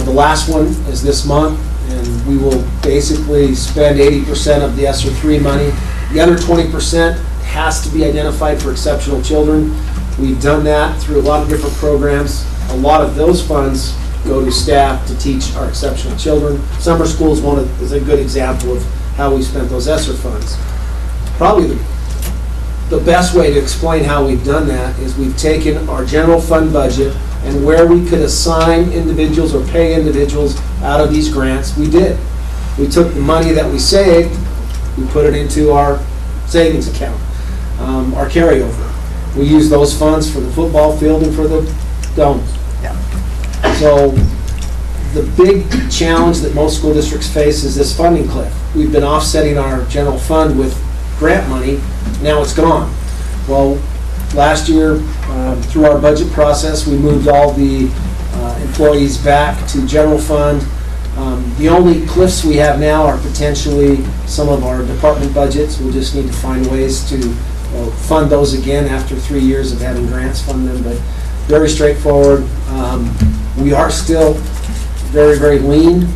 The last one is this month, and we will basically spend 80% of the ESSER 3 money. The other 20% has to be identified for exceptional children. We've done that through a lot of different programs. A lot of those funds go to staff to teach our exceptional children. Summer school is a good example of how we spent those ESSER funds. Probably the best way to explain how we've done that is we've taken our general fund budget and where we could assign individuals or pay individuals out of these grants, we did. We took the money that we saved, we put it into our savings account, our carryover. We used those funds for the football field and for the domes. So the big challenge that most school districts face is this funding cliff. We've been offsetting our general fund with grant money, now it's gone. Well, last year, through our budget process, we moved all the employees back to general fund. The only cliffs we have now are potentially some of our department budgets. We'll just need to find ways to fund those again after 3 years of having grants fund them, but very straightforward. We are still very, very lean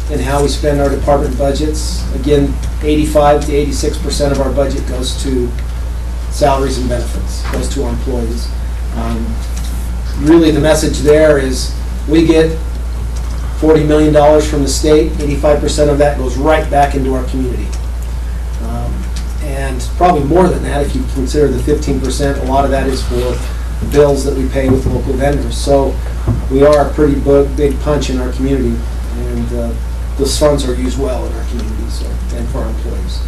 in how we spend our department budgets. Again, 85 to 86% of our budget goes to salaries and benefits, goes to our employees. Really, the message there is we get $40 million from the state, 85% of that goes right back into our community. and probably more than that if you consider the 15%. A lot of that is for bills that we pay with local vendors. So we are a pretty big punch in our community, and those funds are used well in our community, so, and for our employees.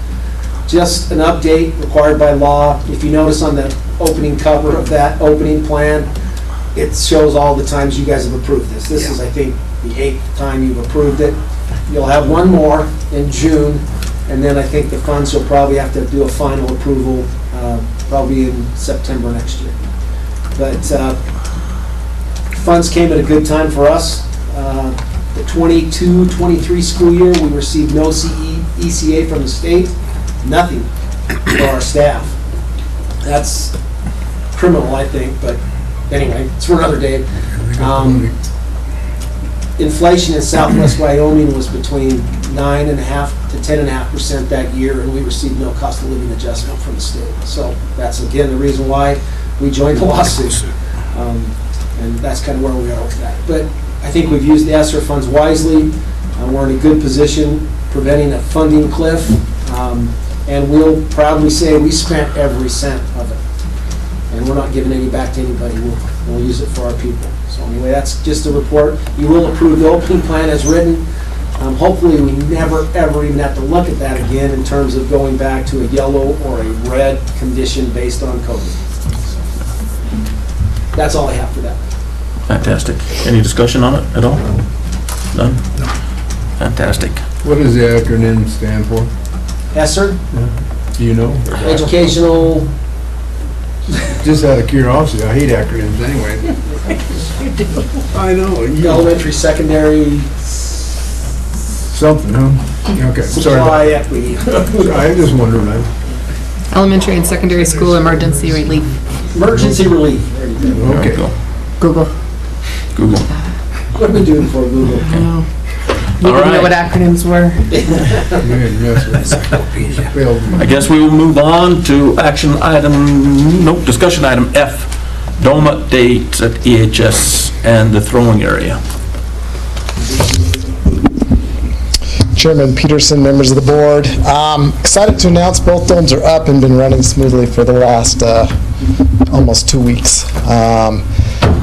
Just an update required by law. If you notice on the opening cover of that opening plan, it shows all the times you guys have approved this. This is, I think, the 8th time you've approved it. You'll have one more in June, and then I think the funds will probably have to do a final approval probably in September next year. But funds came at a good time for us. The 22-23 school year, we received no ECA from the state, nothing for our staff. That's criminal, I think, but anyway, it's for another day. Inflation in Southwest Wyoming was between 9.5% to 10.5% that year, and we received no cost of living adjustment from the state. So that's, again, the reason why we joined the lawsuit. And that's kind of where we are with that. But I think we've used the ESSER funds wisely. We're in a good position preventing a funding cliff. And we'll proudly say we spent every cent of it. And we're not giving any back to anybody. We'll use it for our people. So anyway, that's just a report. You will approve the opening plan as written. Hopefully we never, ever even have to look at that again in terms of going back to a yellow or a red condition based on COVID. So that's all I have for that. Fantastic. Any discussion on it at all? None? No. Fantastic. What does the acronym stand for? ESSER? Do you know? Educational. Just out of curiosity, I hate acronyms anyway. I know. Elementary, secondary. Something, huh? Okay, sorry. Supply equity. I just wondered, man. Elementary and secondary school emergency relief. Emergency relief. Okay. Google. What are we doing for Google? I know. You didn't know what acronyms were. I guess we will move on to discussion item F, dome updates at EHS and the throwing area. Chairman Peterson, members of the board. Excited to announce both domes are up and been running smoothly for the last almost 2 weeks.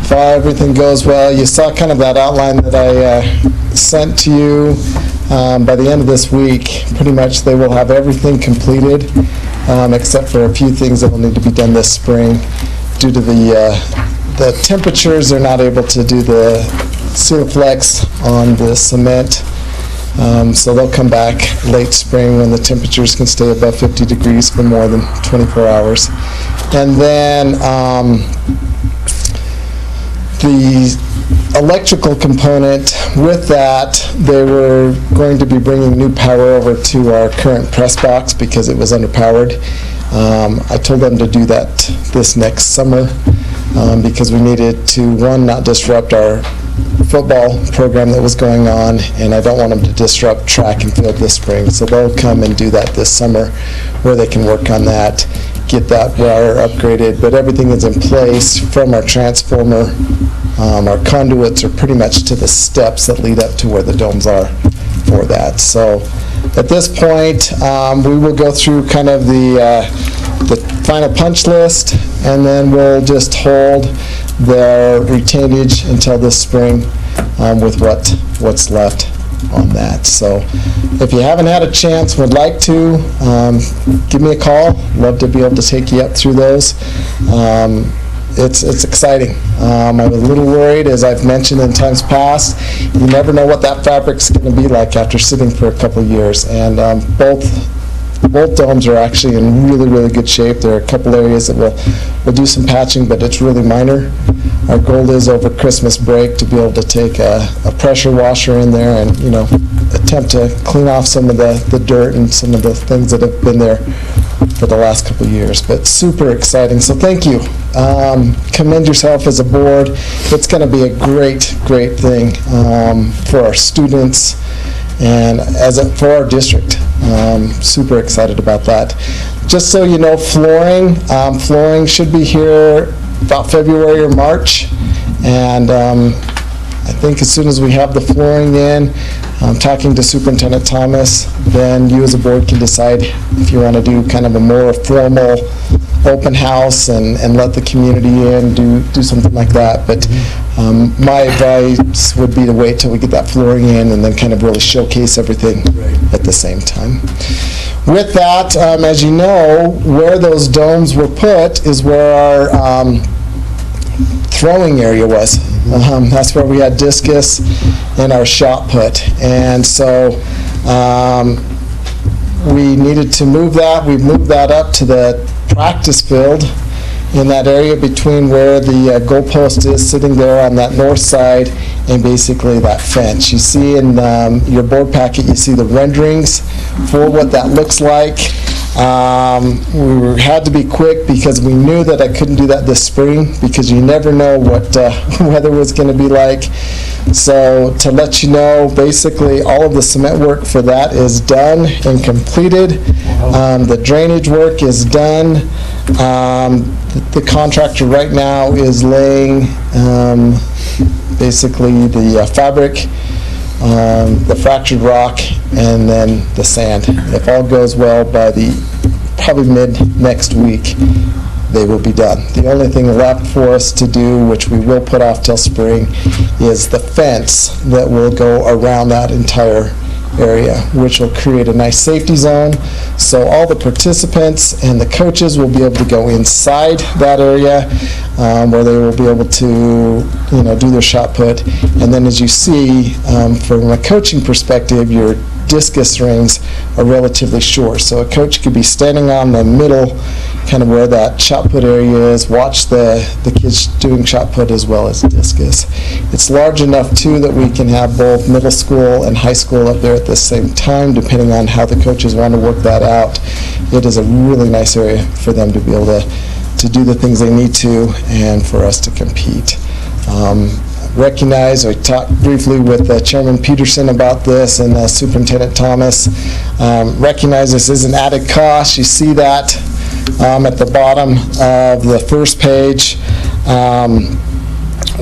If everything goes well, you saw kind of that outline that I sent to you. By the end of this week, pretty much they will have everything completed, except for a few things that will need to be done this spring. Due to the temperatures, they're not able to do the Sealflex on the cement. So they'll come back late spring when the temperatures can stay above 50 degrees for more than 24 hours. And then the electrical component, with that, they were going to be bringing new power over to our current press box because it was underpowered. I told them to do that this next summer because we needed to, one, not disrupt our football program that was going on, and I don't want them to disrupt track and field this spring. So they'll come and do that this summer where they can work on that, get that wire upgraded, but everything is in place from our transformer. Our conduits are pretty much to the steps that lead up to where the domes are for that. So at this point, we will go through kind of the final punch list, and then we'll just hold the retainage until this spring with what's left on that. So if you haven't had a chance, would like to, give me a call. Love to be able to take you up through those. It's exciting. I was a little worried, as I've mentioned in times past. You never know what that fabric's going to be like after sitting for a couple of years. And both domes are actually in really, really good shape. There are a couple areas that we'll do some patching, but it's really minor. Our goal is over Christmas break to be able to take a pressure washer in there and, attempt to clean off some of the dirt and some of the things that have been there for the last couple of years. But super exciting. So thank you. Commend yourself as a board. It's going to be a great, great thing for our students and for our district. Super excited about that. Just so you know, flooring should be here about February or March, and I think as soon as we have the flooring in, talking to Superintendent Thomas, then you as a board can decide if you want to do kind of a more formal open house and let the community in, do something like that. But my advice would be to wait till we get that flooring in and then kind of really showcase everything at the same time. With that, as you know, where those domes were put is where our throwing area was. That's where we had discus and our shot put. And so we needed to move that. We moved that up to the practice field in that area between where the goalpost is sitting there on that north side and basically that fence. You see in your board packet, you see the renderings for what that looks like. We had to be quick because we knew that I couldn't do that this spring because you never know what weather was going to be like. So to let you know, basically all of the cement work for that is done and completed. The drainage work is done. The contractor right now is laying basically the fabric, the fractured rock, and then the sand. If all goes well, by probably mid next week, they will be done. The only thing left for us to do, which we will put off till spring, is the fence that will go around that entire area, which will create a nice safety zone. So all the participants and the coaches will be able to go inside that area where they will be able to, do their shot put. And then as you see, from a coaching perspective, your discus rings are relatively short. So a coach could be standing on the middle, kind of where that shot put area is, watch the kids doing shot put as well as discus. It's large enough too that we can have both middle school and high school up there at the same time, depending on how the coaches want to work that out. It is a really nice area for them to be able to do the things they need to and for us to compete. I talked briefly with Chairman Peterson about this and Superintendent Thomas. Recognize this is an added cost. You see that at the bottom of the first page,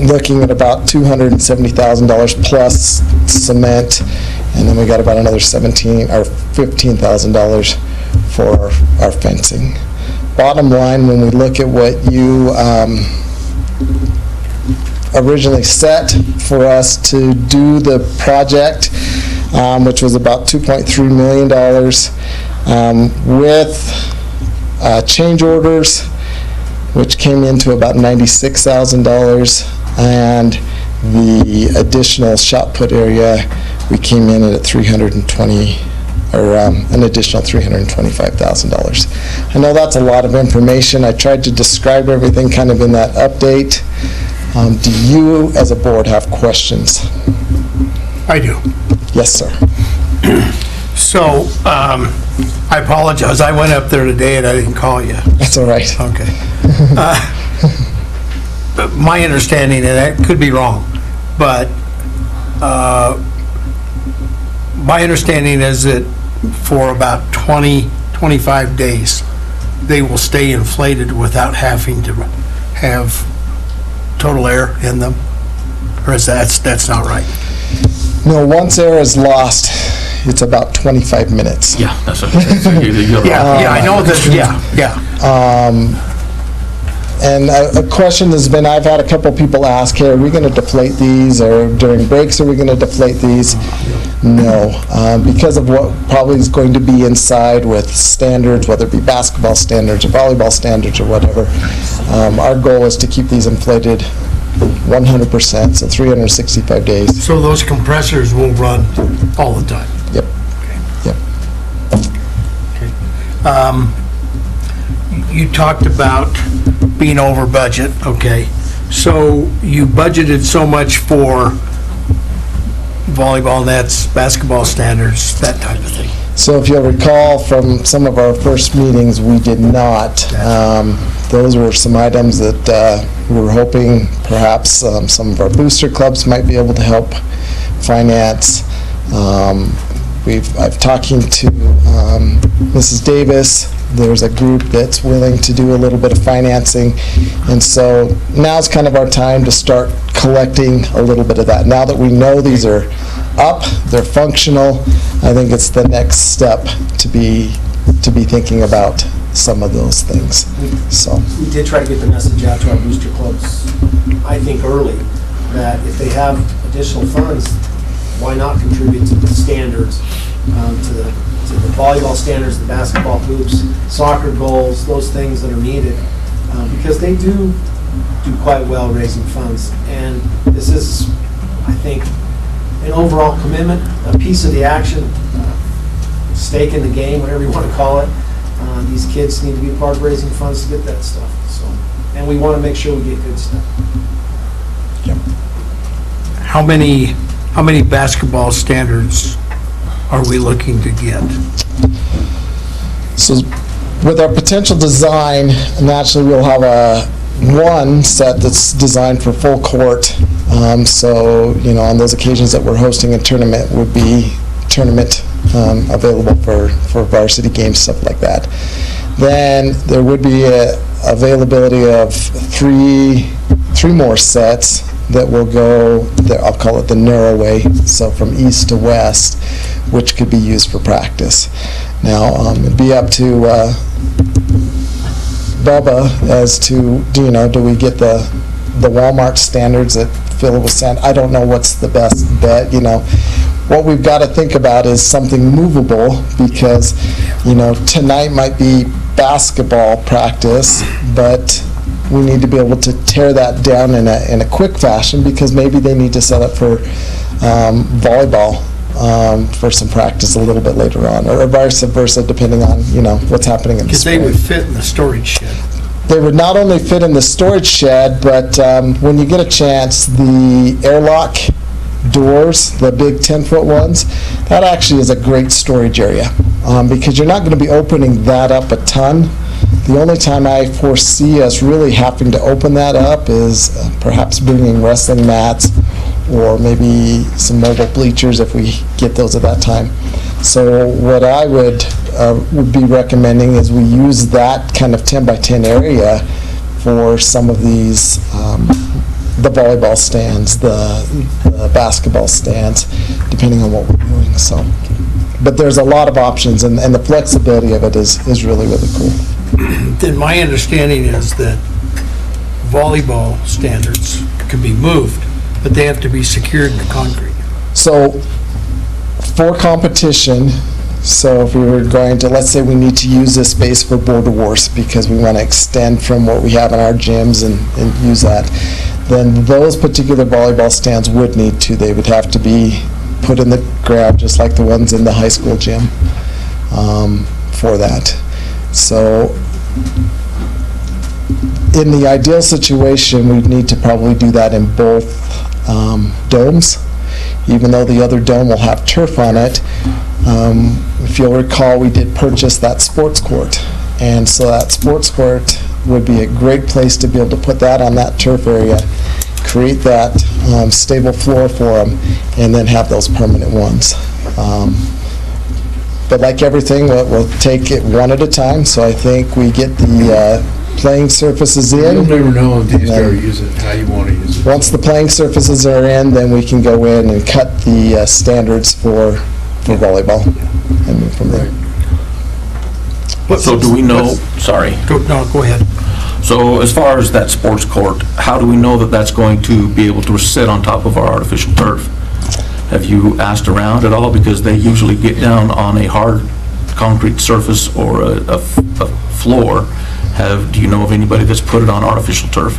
looking at about $270,000 plus cement, and then we got about another $15,000 for our fencing. Bottom line, when we look at what you originally set for us to do the project, which was about $2.3 million, with change orders, which came into about $96,000, and the additional shot put area, we came in at an additional $325,000. I know that's a lot of information. I tried to describe everything kind of in that update. Do you, as a board, have questions? I do. Yes, sir. So, I apologize. I went up there today and I didn't call you. That's all right. Okay. My understanding, and that could be wrong, but my understanding is that for about 25 days, they will stay inflated without having to have total air in them? Or is that's not right? No, once air is lost, it's about 25 minutes. Yeah, that's what you're Yeah, I know that, yeah. And a question has been, I've had a couple people ask, hey, are we going to deflate these, or during breaks are we going to deflate these? No, because of what probably is going to be inside with standards, whether it be basketball standards or volleyball standards or whatever. Our goal is to keep these inflated 100%, so 365 days. So those compressors will run all the time? Yep. Yep. You talked about being over budget, okay. So you budgeted so much for volleyball nets, basketball standards, that type of thing? So if you'll recall from some of our first meetings, we did not. Those were some items that we were hoping perhaps some of our booster clubs might be able to help finance. I've talking to Mrs. Davis, There's a group that's willing to do a little bit of financing. And so now's kind of our time to start collecting a little bit of that. Now that we know these are up, they're functional, I think it's the next step to be thinking about some of those things. So We did try to get the message out to our booster clubs, I think early, that if they have additional funds, why not contribute to the standards, to the volleyball standards, the basketball hoops, soccer goals, those things that are needed, because they do quite well raising funds. And this is, I think, an overall commitment, a piece of the action, stake in the game, whatever you want to call it. These kids need to be a part of raising funds to get that stuff. So, and we want to make sure we get good stuff. How many basketball standards are we looking to get? So with our potential design, naturally we'll have one set that's designed for full court. So, on those occasions that we're hosting a tournament would be tournament available for varsity games, stuff like that. Then there would be a availability of three more sets that will go, I'll call it the narrow way, so from east to west, which could be used for practice. Now, it'd be up to Bubba as to, do we get the Walmart standards that Phil was saying? I don't know what's the best bet, What we've got to think about is something movable, because, tonight might be basketball practice, but we need to be able to tear that down in a quick fashion, because maybe they need to set up for volleyball for some practice a little bit later on, or vice versa, depending on, what's happening in the Because they spring. would fit in the storage shed. They would not only fit in the storage shed, but when you get a chance, the airlock doors, the big 10-foot ones, that actually is a great storage area, because you're not going to be opening that up a ton. The only time I foresee us really having to open that up is perhaps bringing wrestling mats, or maybe some mobile bleachers if we get those at that time. So what I would be recommending is we use that kind of 10 by 10 area for some of these, the volleyball stands, the basketball stands, depending on what we're doing. So, but there's a lot of options, and the flexibility of it is really, really cool. Then my understanding is that volleyball standards can be moved, but they have to be secured in the concrete. So for competition, so if we were going to, let's say we need to use this space for border wars because we want to extend from what we have in our gyms and use that, then those particular volleyball stands would need to, they would have to be put in the ground just like the ones in the high school gym for that. So in the ideal situation, we'd need to probably do that in both domes, even though the other dome will have turf on it. If you'll recall, we did purchase that sports court, and so that sports court would be a great place to be able to put that on that turf area, create that stable floor for them, and then have those permanent ones. But like everything, we'll take it one at a time, so I think we get the playing surfaces in. You'll never know until you start using it, how you want to use it. Once the playing surfaces are in, then we can go in and cut the standards for volleyball and move from there. So do we know, sorry. Go ahead. So as far as that sports court, how do we know that that's going to be able to sit on top of our artificial turf? Have you asked around at all? Because they usually get down on a hard concrete surface or a floor. Do you know of anybody that's put it on artificial turf?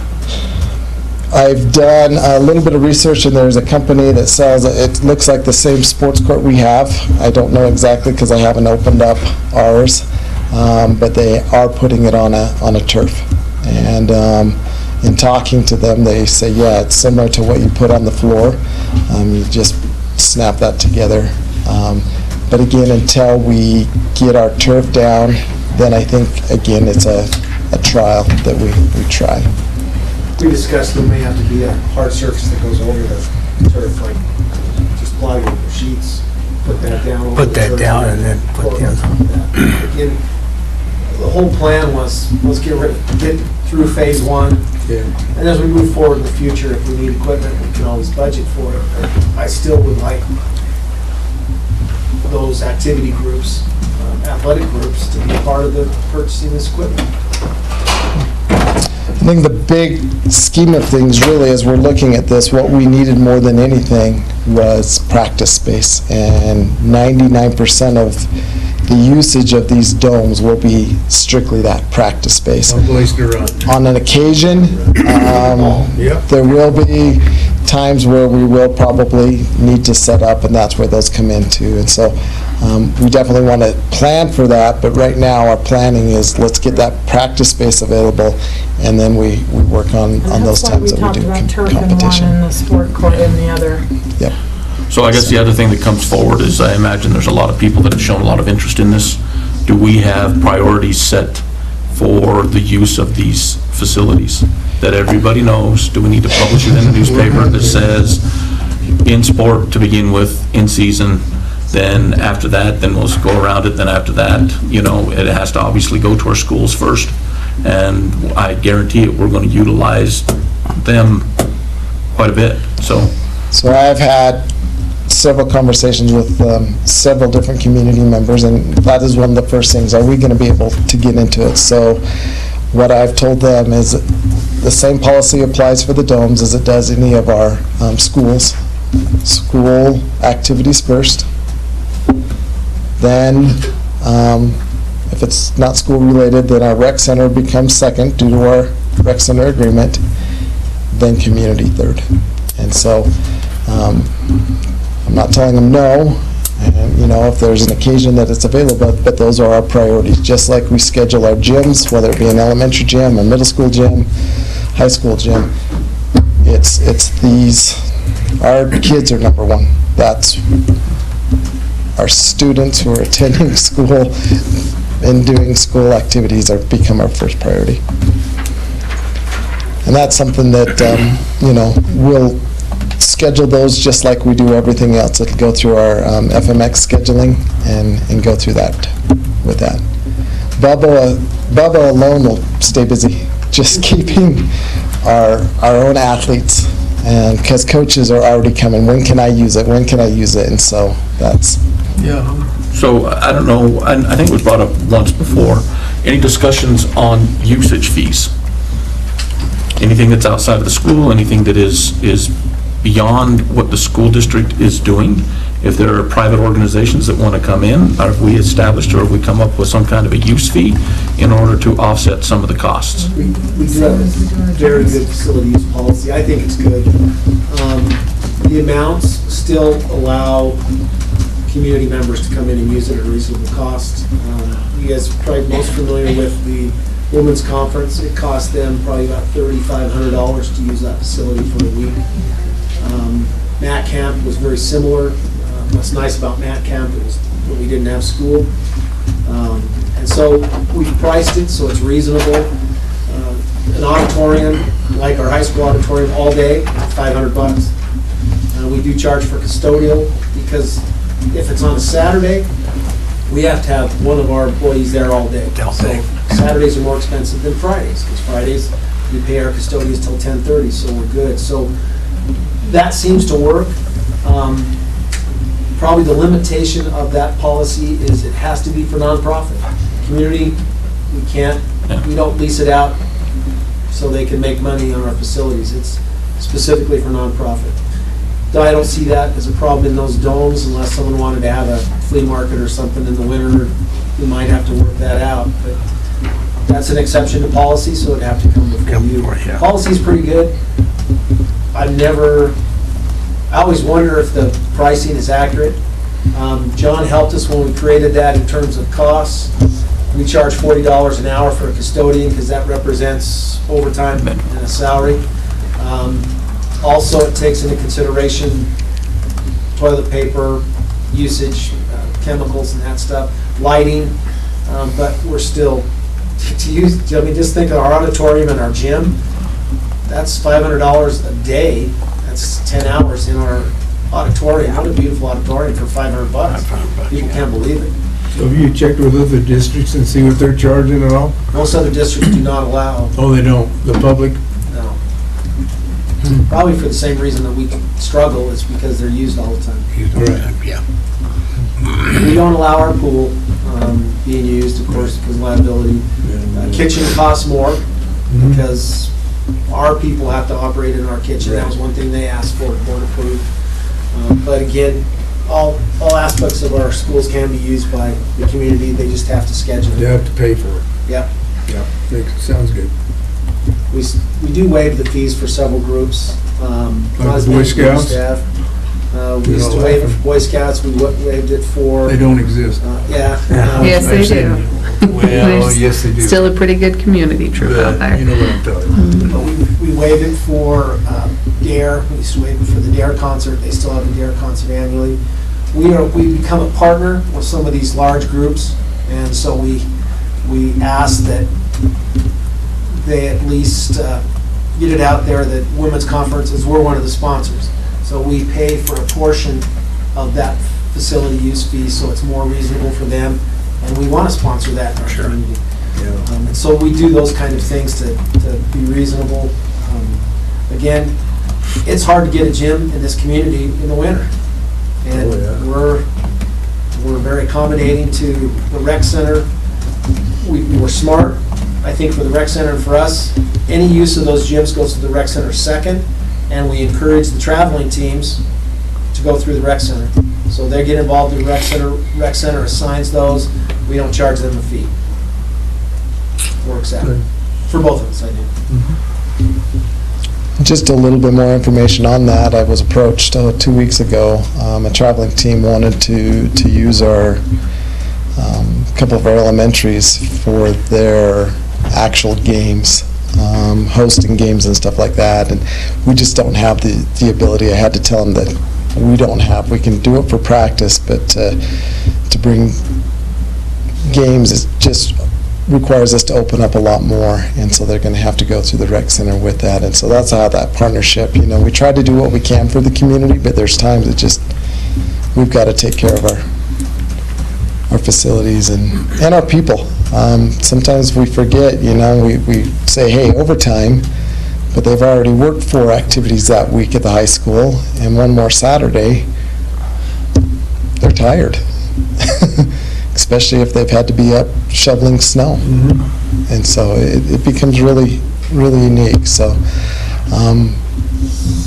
I've done a little bit of research, and there's a company that sells, it looks like the same sports court we have. I don't know exactly because I haven't opened up ours, but they are putting it on a turf. And in talking to them, they say, yeah, it's similar to what you put on the floor. You just snap that together. But again, until we get our turf down, then I think, again, it's a trial that we try. We discussed there may have to be a hard surface that goes over the turf, like just plywood or sheets, put that down. Put that down and then put the other. Again, the whole plan was, let's get through phase one. And as we move forward in the future, if we need equipment, we can always budget for it. But I still would like those activity groups, athletic groups, to be part of the purchasing this equipment. I think the big scheme of things really, as we're looking at this, what we needed more than anything was practice space. And 99% of the usage of these domes will be strictly that practice space. A place to run. On an occasion, there will be times where we will probably need to set up, and that's where those come into. And so we definitely want to plan for that, but right now our planning is let's get that practice space available, and then we work on those times that we do That's why we talked about turf in one competition. and the sport court in the other. Yep. So I guess the other thing that comes forward is I imagine there's a lot of people that have shown a lot of interest in this. Do we have priorities set for the use of these facilities that everybody knows? Do we need to publish it in the newspaper that says in sport to begin with, in season, then after that, then we'll go around it, then after that, it has to obviously go to our schools first. And I guarantee it, we're going to utilize them quite a bit, so. So I've had several conversations with several different community members, and that is one of the first things. Are we going to be able to get into it? So what I've told them is the same policy applies for the domes as it does any of our schools. School activities first. Then, if it's not school related, then our rec center becomes second due to our rec center agreement, then community third. And so, I'm not telling them no, and if there's an occasion that it's available, but those are our priorities. Just like we schedule our gyms, whether it be an elementary gym, a middle school gym, high school gym, it's these, our kids are number one. That's our students who are attending school and doing school activities become our first priority. And that's something that, we'll schedule those just like we do everything else. It'll go through our FMX scheduling and go through that with that. Bubba alone will stay busy just keeping our own athletes, and because coaches are already coming, when can I use it? When can I use it? And so that's. Yeah. So I don't know, I think it was brought up once before. Any discussions on usage fees? Anything that's outside of the school, anything that is beyond what the school district is doing? If there are private organizations that want to come in, or have we established or have we come up with some kind of a use fee in order to offset some of the costs? We do have a very good facility use policy. I think it's good. The amounts still allow community members to come in and use it at a reasonable cost. You guys are probably most familiar with the Women's Conference. It cost them probably about $3,500 to use that facility for a week. Mat Camp was very similar. What's nice about Mat Camp is when we didn't have school. And so we've priced it so it's reasonable. An auditorium, like our high school auditorium, all day, $500. We do charge for custodial because if it's on a Saturday, we have to have one of our employees there all day. So Saturdays are more expensive than Fridays, because Fridays we pay our custodians till 10:30, so we're good. So that seems to work. Probably the limitation of that policy is it has to be for nonprofit. Community, we don't lease it out so they can make money on our facilities. It's specifically for nonprofit. I don't see that as a problem in those domes unless someone wanted to have a flea market or something in the winter. We might have to work that out, but that's an exception to policy, so it'd have to come before you. Policy's pretty good. I always wonder if the pricing is accurate. John helped us when we created that in terms of costs. We charge $40 an hour for a custodian because that represents overtime and a salary. Also, it takes into consideration toilet paper, usage, chemicals and that stuff, lighting, but we're still, just think of our auditorium and our gym, that's $500 a day, that's 10 hours in our auditorium. What a beautiful auditorium for $500. People can't believe it. So have you checked with other districts and see what they're charging and all? Most other districts do not allow, Oh, they don't, the public? no. Probably for the same reason that we struggle, is because they're used all the time. Right. Yeah. We don't allow our pool being used, of course, because of liability. Kitchen costs more because our people have to operate in our kitchen. That was one thing they asked for, board approved. But again, all aspects of our schools can be used by the community. They just have to schedule They it. have to pay for it. Yep. Yeah, sounds good. We do waive the fees for several groups. Not as Boy many as we used Scouts? to have. We You used to know, waive it for Boy Scouts. We waived it for. They don't exist. Yeah. Yes, they do. Well, There's yes, they do. Still a pretty good community troop out But you there. know what I'm talking about. But we waived it for DARE. We used to waive it for the DARE concert. They still have a DARE concert annually. We become a partner with some of these large groups, and so we ask that they at least get it out there that women's conferences, we're one of the sponsors. So we pay for a portion of that facility use fee, so it's more reasonable for them, and we want to sponsor that in our community. And so we do those kind of things to be reasonable. Again, it's hard to get a gym in this community in the winter. And we're very accommodating to the rec center. We were smart, I think, for the rec center and for us. Any use of those gyms goes to the rec center second, and we encourage the traveling teams to go through the rec center. So they get involved in the rec center assigns those, we don't charge them a fee. Works out. For both of us, I do. Just a little bit more information on that. I was approached 2 weeks ago. A traveling team wanted to use our couple of our elementaries for their actual games, hosting games and stuff like that. And we just don't have the ability. I had to tell them that we don't have. We can do it for practice, but to bring games is just requires us to open up a lot more, and so they're going to have to go through the rec center with that. And so that's how that partnership, we try to do what we can for the community, but there's times it just, we've got to take care of our facilities and our people. Sometimes we forget, we say, hey, overtime, but they've already worked 4 activities that week at the high school, and one more Saturday, they're tired. Especially if they've had to be up shoveling snow. And so it becomes really, really unique. So,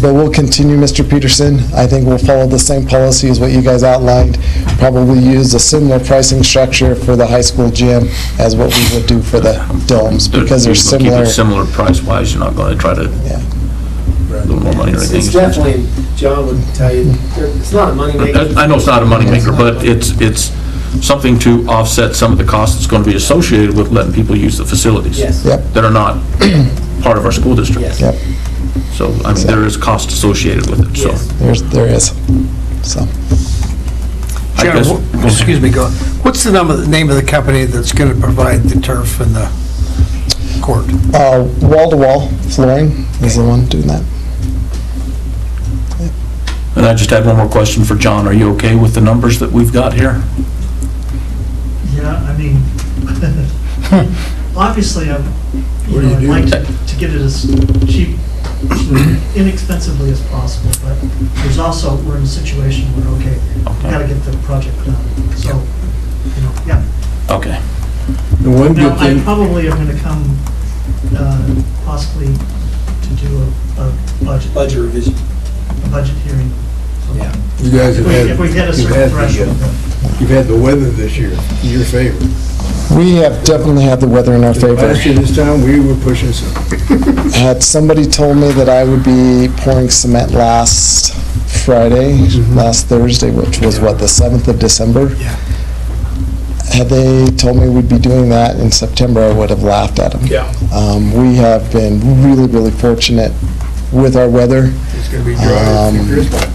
but we'll continue, Mr. Peterson. I think we'll follow the same policy as what you guys outlined. Probably use a similar pricing structure for the high school gym as what we would do for the domes, because they're similar. Keep it similar price-wise, you're not going to try to a little more money or anything. It's definitely, John would tell you, it's not a money maker. I know it's not a moneymaker, but it's something to offset some of the costs that's going to be associated with letting people use the facilities. Yes. That are not part of our school district. Yes. Yep. So, I mean, there is cost associated with it, so. Yes. There is. So. I guess- Sharon, excuse me, go. What's the name of the company that's going to provide the turf and the court? Wall-to-wall flooring is the one doing that. And I just had one more question for John. Are you okay with the numbers that we've got here? Yeah, I mean, obviously, I'd like to get it as cheap, inexpensively as possible, but there's also, we're in a situation where, okay, we've got to get the project done. So, yeah. Okay. The one Now, good I thing, probably am going to come possibly to do a Budget revision. budget hearing. Yeah. you guys have had. If we hit a you've certain had threshold. You've had the weather this year in your favor. We have definitely had the weather in our favor. Last year this time, we were pushing some. Had somebody told me that I would be pouring cement last Friday, last Thursday, which was what, the 7th of December? Yeah. Had they told me we'd be doing that in September, I would have laughed at them. Yeah. We have been really, really fortunate with our weather. It's going to be dry through Christmas.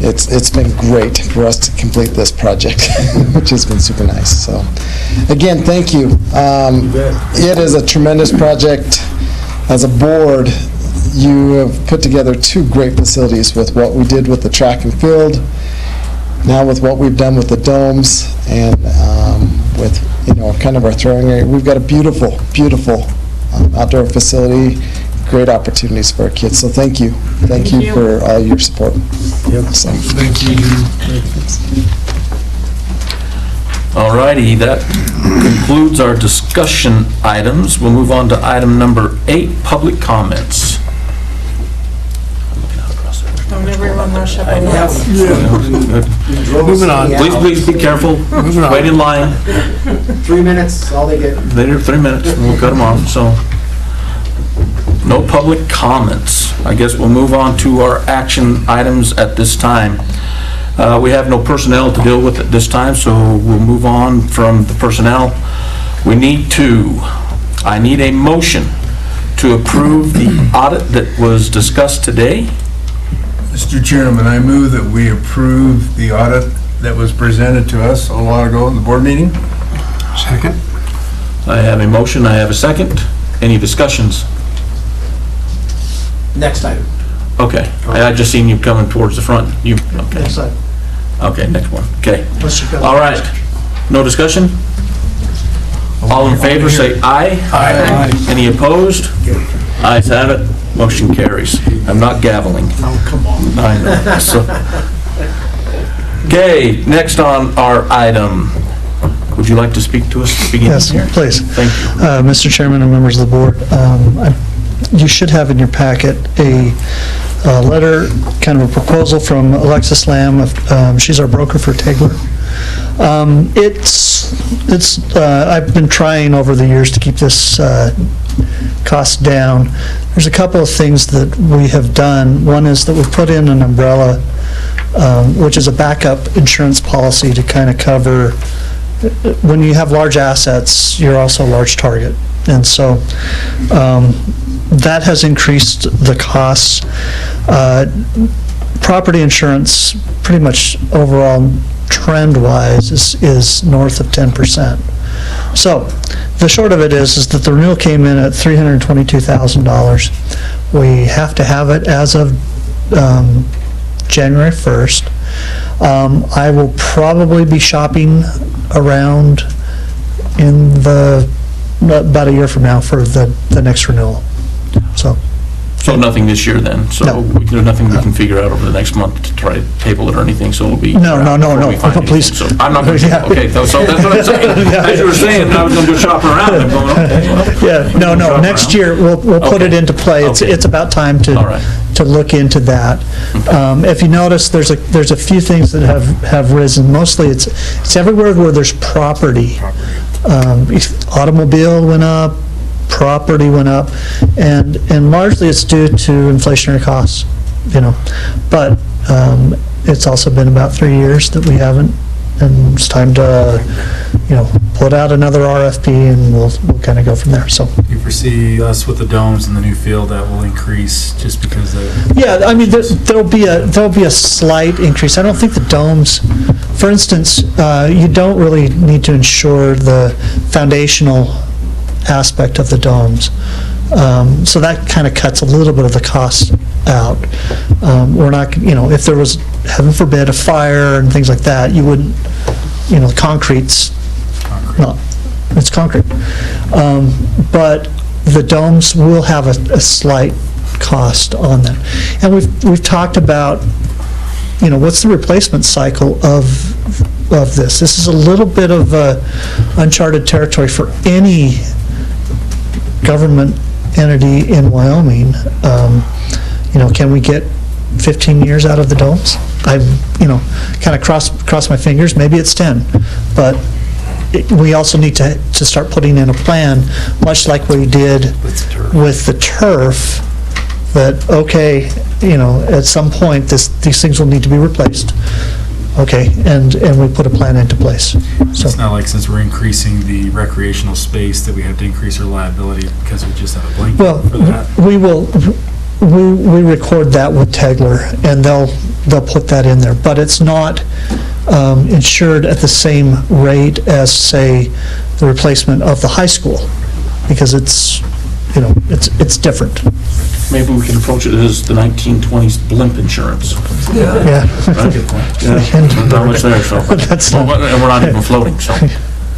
It's been great for us to complete this project, which has been super nice. So, again, thank you. It is a tremendous project. As a board, you have put together 2 great facilities with what we did with the track and field now with what we've done with the domes and with, kind of our throwing area, we've got a beautiful, beautiful outdoor facility, great opportunities for our kids. So thank you. Thank you for all your support. So. Thank you. All righty, that concludes our discussion items. We'll move on to item number 8, public comments. Don't everyone rush up on Yeah. that. Moving on. Please be careful. Moving on. Wait in line. 3 minutes, all they get. Later, 3 minutes, and we'll cut them off, so. No public comments. I guess we'll move on to our action items at this time. We have no personnel to deal with at this time, so we'll move on from the personnel. I need a motion to approve the audit that was discussed today. Mr. Chairman, I move that we approve the audit that was presented to us a while ago in the board meeting. Second. I have a motion, I have a second. Any discussions? Next item. Okay, I just seen you coming towards the front. Okay. Next item. Okay, next one, okay. Unless you've got- All right, no discussion? All in favor, say aye. Aye. Any opposed? Ayes have it, motion carries. I'm not gaveling. Oh, come on. I know. So- Okay, next on our item. Would you like to speak to us at the beginning Yes, here? please. Thank you. Mr. Chairman and members of the board, you should have in your packet a letter, kind of a proposal from Alexis Lamb. She's our broker for Tegler. I've been trying over the years to keep this cost down. There's a couple of things that we have done. One is that we've put in an umbrella, which is a backup insurance policy to kind of cover, when you have large assets, you're also a large target. And so that has increased the costs. Property insurance, pretty much overall trend-wise, is north of 10%. So the short of it is that the renewal came in at $322,000. We have to have it as of January 1st. I will probably be shopping around in about a year from now for the next renewal. So nothing this year then? So No. there's nothing we can figure out over the next month to try to table it or anything, so it'll be... No, before we find please. anything. So I'm not going to... Yeah. Okay, so that's what I'm saying. As you were saying, I was going to go shopping around, I'm going, okay, well... Yeah, no, next year, we'll put it into play. It's about time All right. to look into that. If you notice, there's a few things that have risen. Mostly, it's everywhere where there's property. Automobile went up, property went up, and largely it's due to inflationary costs, But it's also been about 3 years that we haven't, and it's time to, put out another RFP, and we'll kind of go from there, so. You foresee us with the domes and the new field that will increase just because of... Yeah, I mean, there'll be a slight increase. I don't think the domes, for instance, you don't really need to insure the foundational aspect of the domes. So that kind of cuts a little bit of the cost out. We're not, if there was, heaven forbid, a fire and things like that, you wouldn't, concrete's not, it's concrete. But the domes will have a slight cost on them. And we've talked about, what's the replacement cycle of this? This is a little bit of uncharted territory for any government entity in Wyoming. Can we get 15 years out of the domes? I, kind of cross my fingers. Maybe it's 10, but we also need to start putting in a plan, much like we did with the turf. That at some point these things will need to be replaced. Okay, and we put a plan into place. So It's not like since we're increasing the recreational space that we have to increase our liability because we just have a blanket for that. We record that with Tegler, and they'll put that in there, but it's not insured at the same rate as, say, the replacement of the high school, because it's it's different. Maybe we can approach it as the 1920s blimp insurance. Yeah. Right? Yeah, not much there, so. That's not- And we're not even floating, so.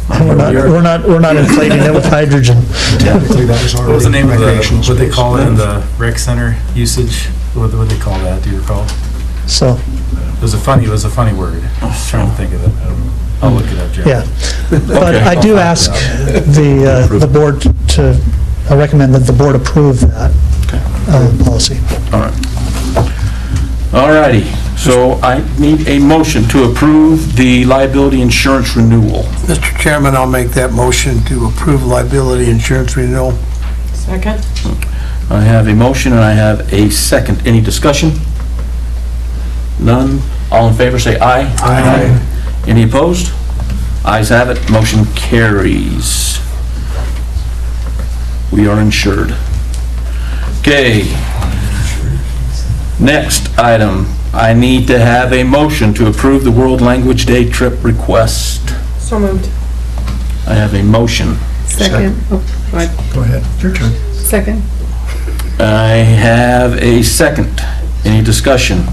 We're not inflating it with hydrogen. What was the name of what they call it in the rec center usage? What they call that, do you recall? So, It was a funny word. I was trying to think of it. I'll look it up, Jerry. yeah. But I do ask the board to, I recommend that the board approve that policy. All right. All righty, so I need a motion to approve the liability insurance renewal. Mr. Chairman, I'll make that motion to approve liability insurance renewal. Second? I have a motion and I have a second. Any discussion? None? All in favor, say aye. Aye. Any opposed? Ayes have it, motion carries. We are insured. Okay. Next item, I need to have a motion to approve the World Language Day trip request. So moved. I have a motion. Second. Oh, Go ahead, your turn. second. I have a second. Any discussion?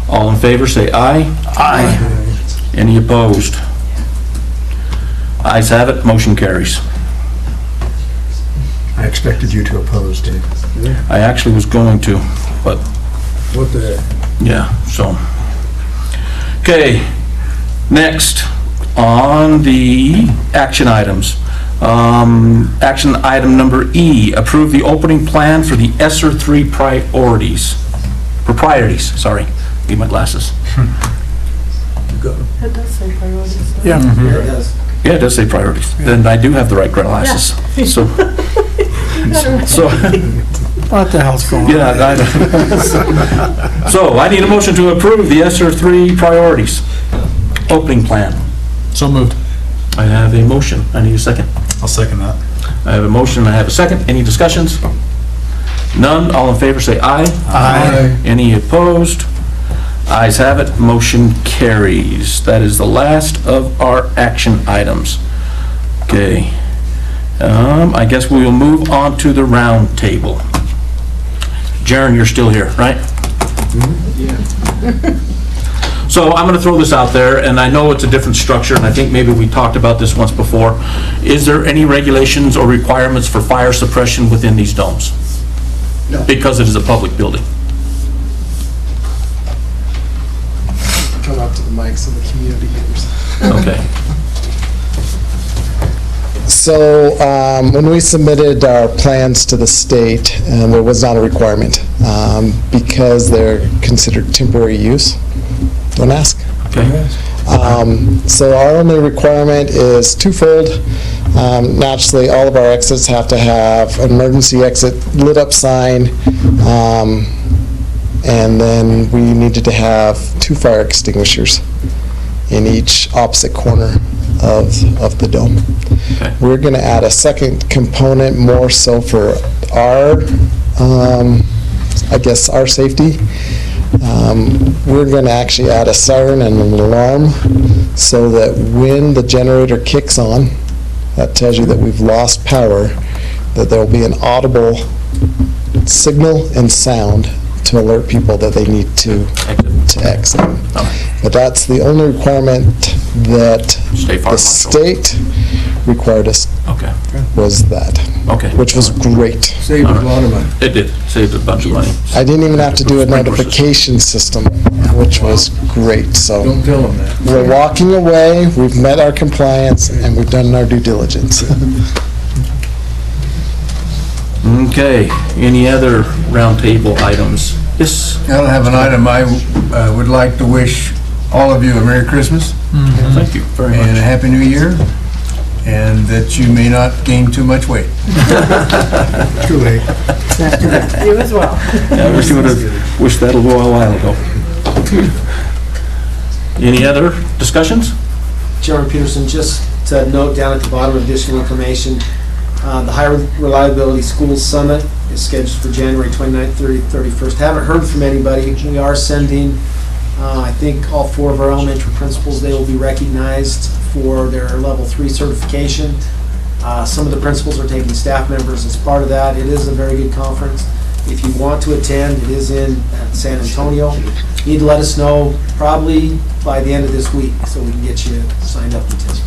All in favor, say aye. Aye. Any opposed? Ayes have it, motion carries. I expected you to oppose, Dave. I actually was going to, but What the? yeah, so. Okay, next, on the action items. Action item number E, approve the opening plan for the ESSER 3 proprieties, sorry, need my glasses. It does say priorities. Yeah. Yeah, it does. Yeah, it does say priorities. Then I do have the right glasses. So, What the hell's going on? yeah, so I need a motion to approve the ESSER 3 priorities opening plan. So moved. I have a motion. I need a second. I'll second that. I have a motion. I have a second. Any discussions? None. All in favor say aye. Aye. Any opposed? Ayes have it. Motion carries. That is the last of our action items. Okay. I guess we will move on to the round table. Jaren, you're still here, right? So I'm going to throw this out there, and I know it's a different structure, and I think maybe we talked about this once before. Is there any regulations or requirements for fire suppression within these domes? No. Because it is a public building. Come up to the mic so the community hears. Okay. So when we submitted our plans to the state, there was not a requirement because they're considered temporary use. Don't ask. Okay. So our only requirement is twofold. Naturally, all of our exits have to have an emergency exit lit up sign, and then we needed to have 2 fire extinguishers in each opposite corner of the dome. Okay. We're going to add a second component more so for our, I guess, our safety. We're going to actually add a siren and an alarm so that when the generator kicks on, that tells you that we've lost power, that there will be an audible signal and sound to alert people that they need to exit. But that's the only requirement that the state required us, was that. Okay. Which was great. Saved a lot of money. It did. Saved a bunch of money. I didn't even have to do a notification system, which was great, so. Don't tell them that. We're walking away, we've met our compliance, and we've done our due diligence. Okay. Any other roundtable items? Yes. I don't have an item. I would like to wish all of you a Merry Christmas. Thank you very much. And a Happy New Year, and that you may not gain too much weight. Too late. You as well. I wish you would have wished that a while ago. Any other discussions? Chairman Peterson, just to note down at the bottom, additional information, the High Reliability Schools Summit is scheduled for January 29th, 30th, 31st. Haven't heard from anybody. We are sending, I think, all 4 of our elementary principals. They will be recognized for their level 3 certification. Some of the principals are taking staff members as part of that. It is a very good conference. If you want to attend, it is in San Antonio. You need to let us know probably by the end of this week so we can get you signed up and attendance.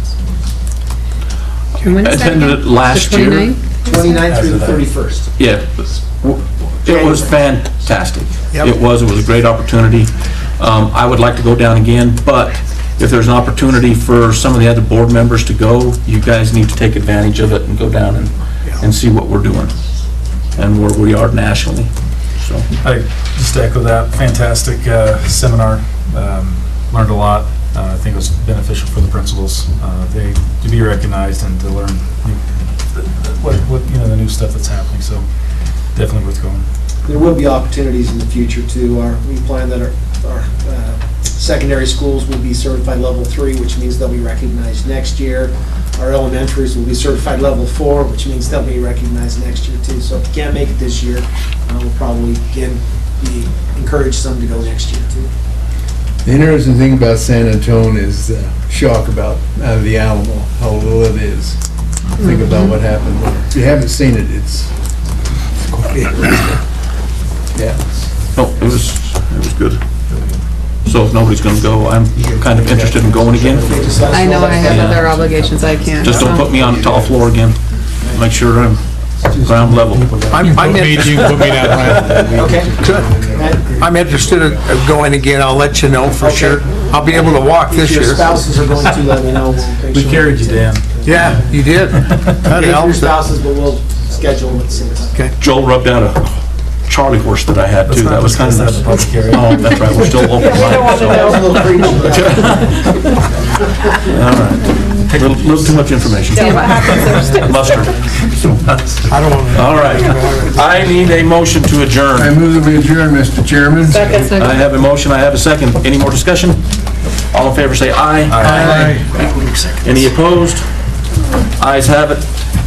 I attended it last year. 29th through the 31st. Yeah, it was fantastic. Yep. It was a great opportunity. I would like to go down again, but if there's an opportunity for some of the other board members to go, you guys need to take advantage of it and go down and see what we're doing and where we are nationally, so. I just echo that. Fantastic seminar. Learned a lot. I think it was beneficial for the principals. They to be recognized and to learn what the new stuff that's happening. So definitely worth going. There will be opportunities in the future too. We plan that our secondary schools will be certified level 3, which means they'll be recognized next year. Our elementaries will be certified level 4, which means they'll be recognized next year too. So if you can't make it this year, we'll probably again encourage some to go next year too. The interesting thing about San Antonio is the shock about the Alamo, how little it is. Think about what happened there. If you haven't seen it, it's quite interesting. Yeah. No, it was good. So if nobody's going to go, I'm kind of interested in going again. I know I have other obligations, I can't. Just don't put me on the top floor again. Make sure I'm ground level. I'm interested in going again. I'll let you know for sure. I'll be able to walk this year. If your spouses are going to, let me know. We'll We carried you, Dan. Yeah, you did. That your helps. spouses, but we'll schedule them at the same time. Okay. Joel rubbed out a Charlie horse that I had too. That was kind of nice. Oh, that's right. We're still open. All right. A little too much information. Mustard. I don't want to. All right. I need a motion to adjourn. I move that we adjourn, Mr. Chairman. I have a motion. I have a second. Any more discussion? All in favor say aye. Aye. Any opposed? Ayes have it.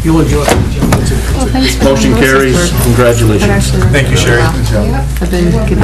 You'll enjoy it. Motion carries. Congratulations. Thank you, Sherry. I've been getting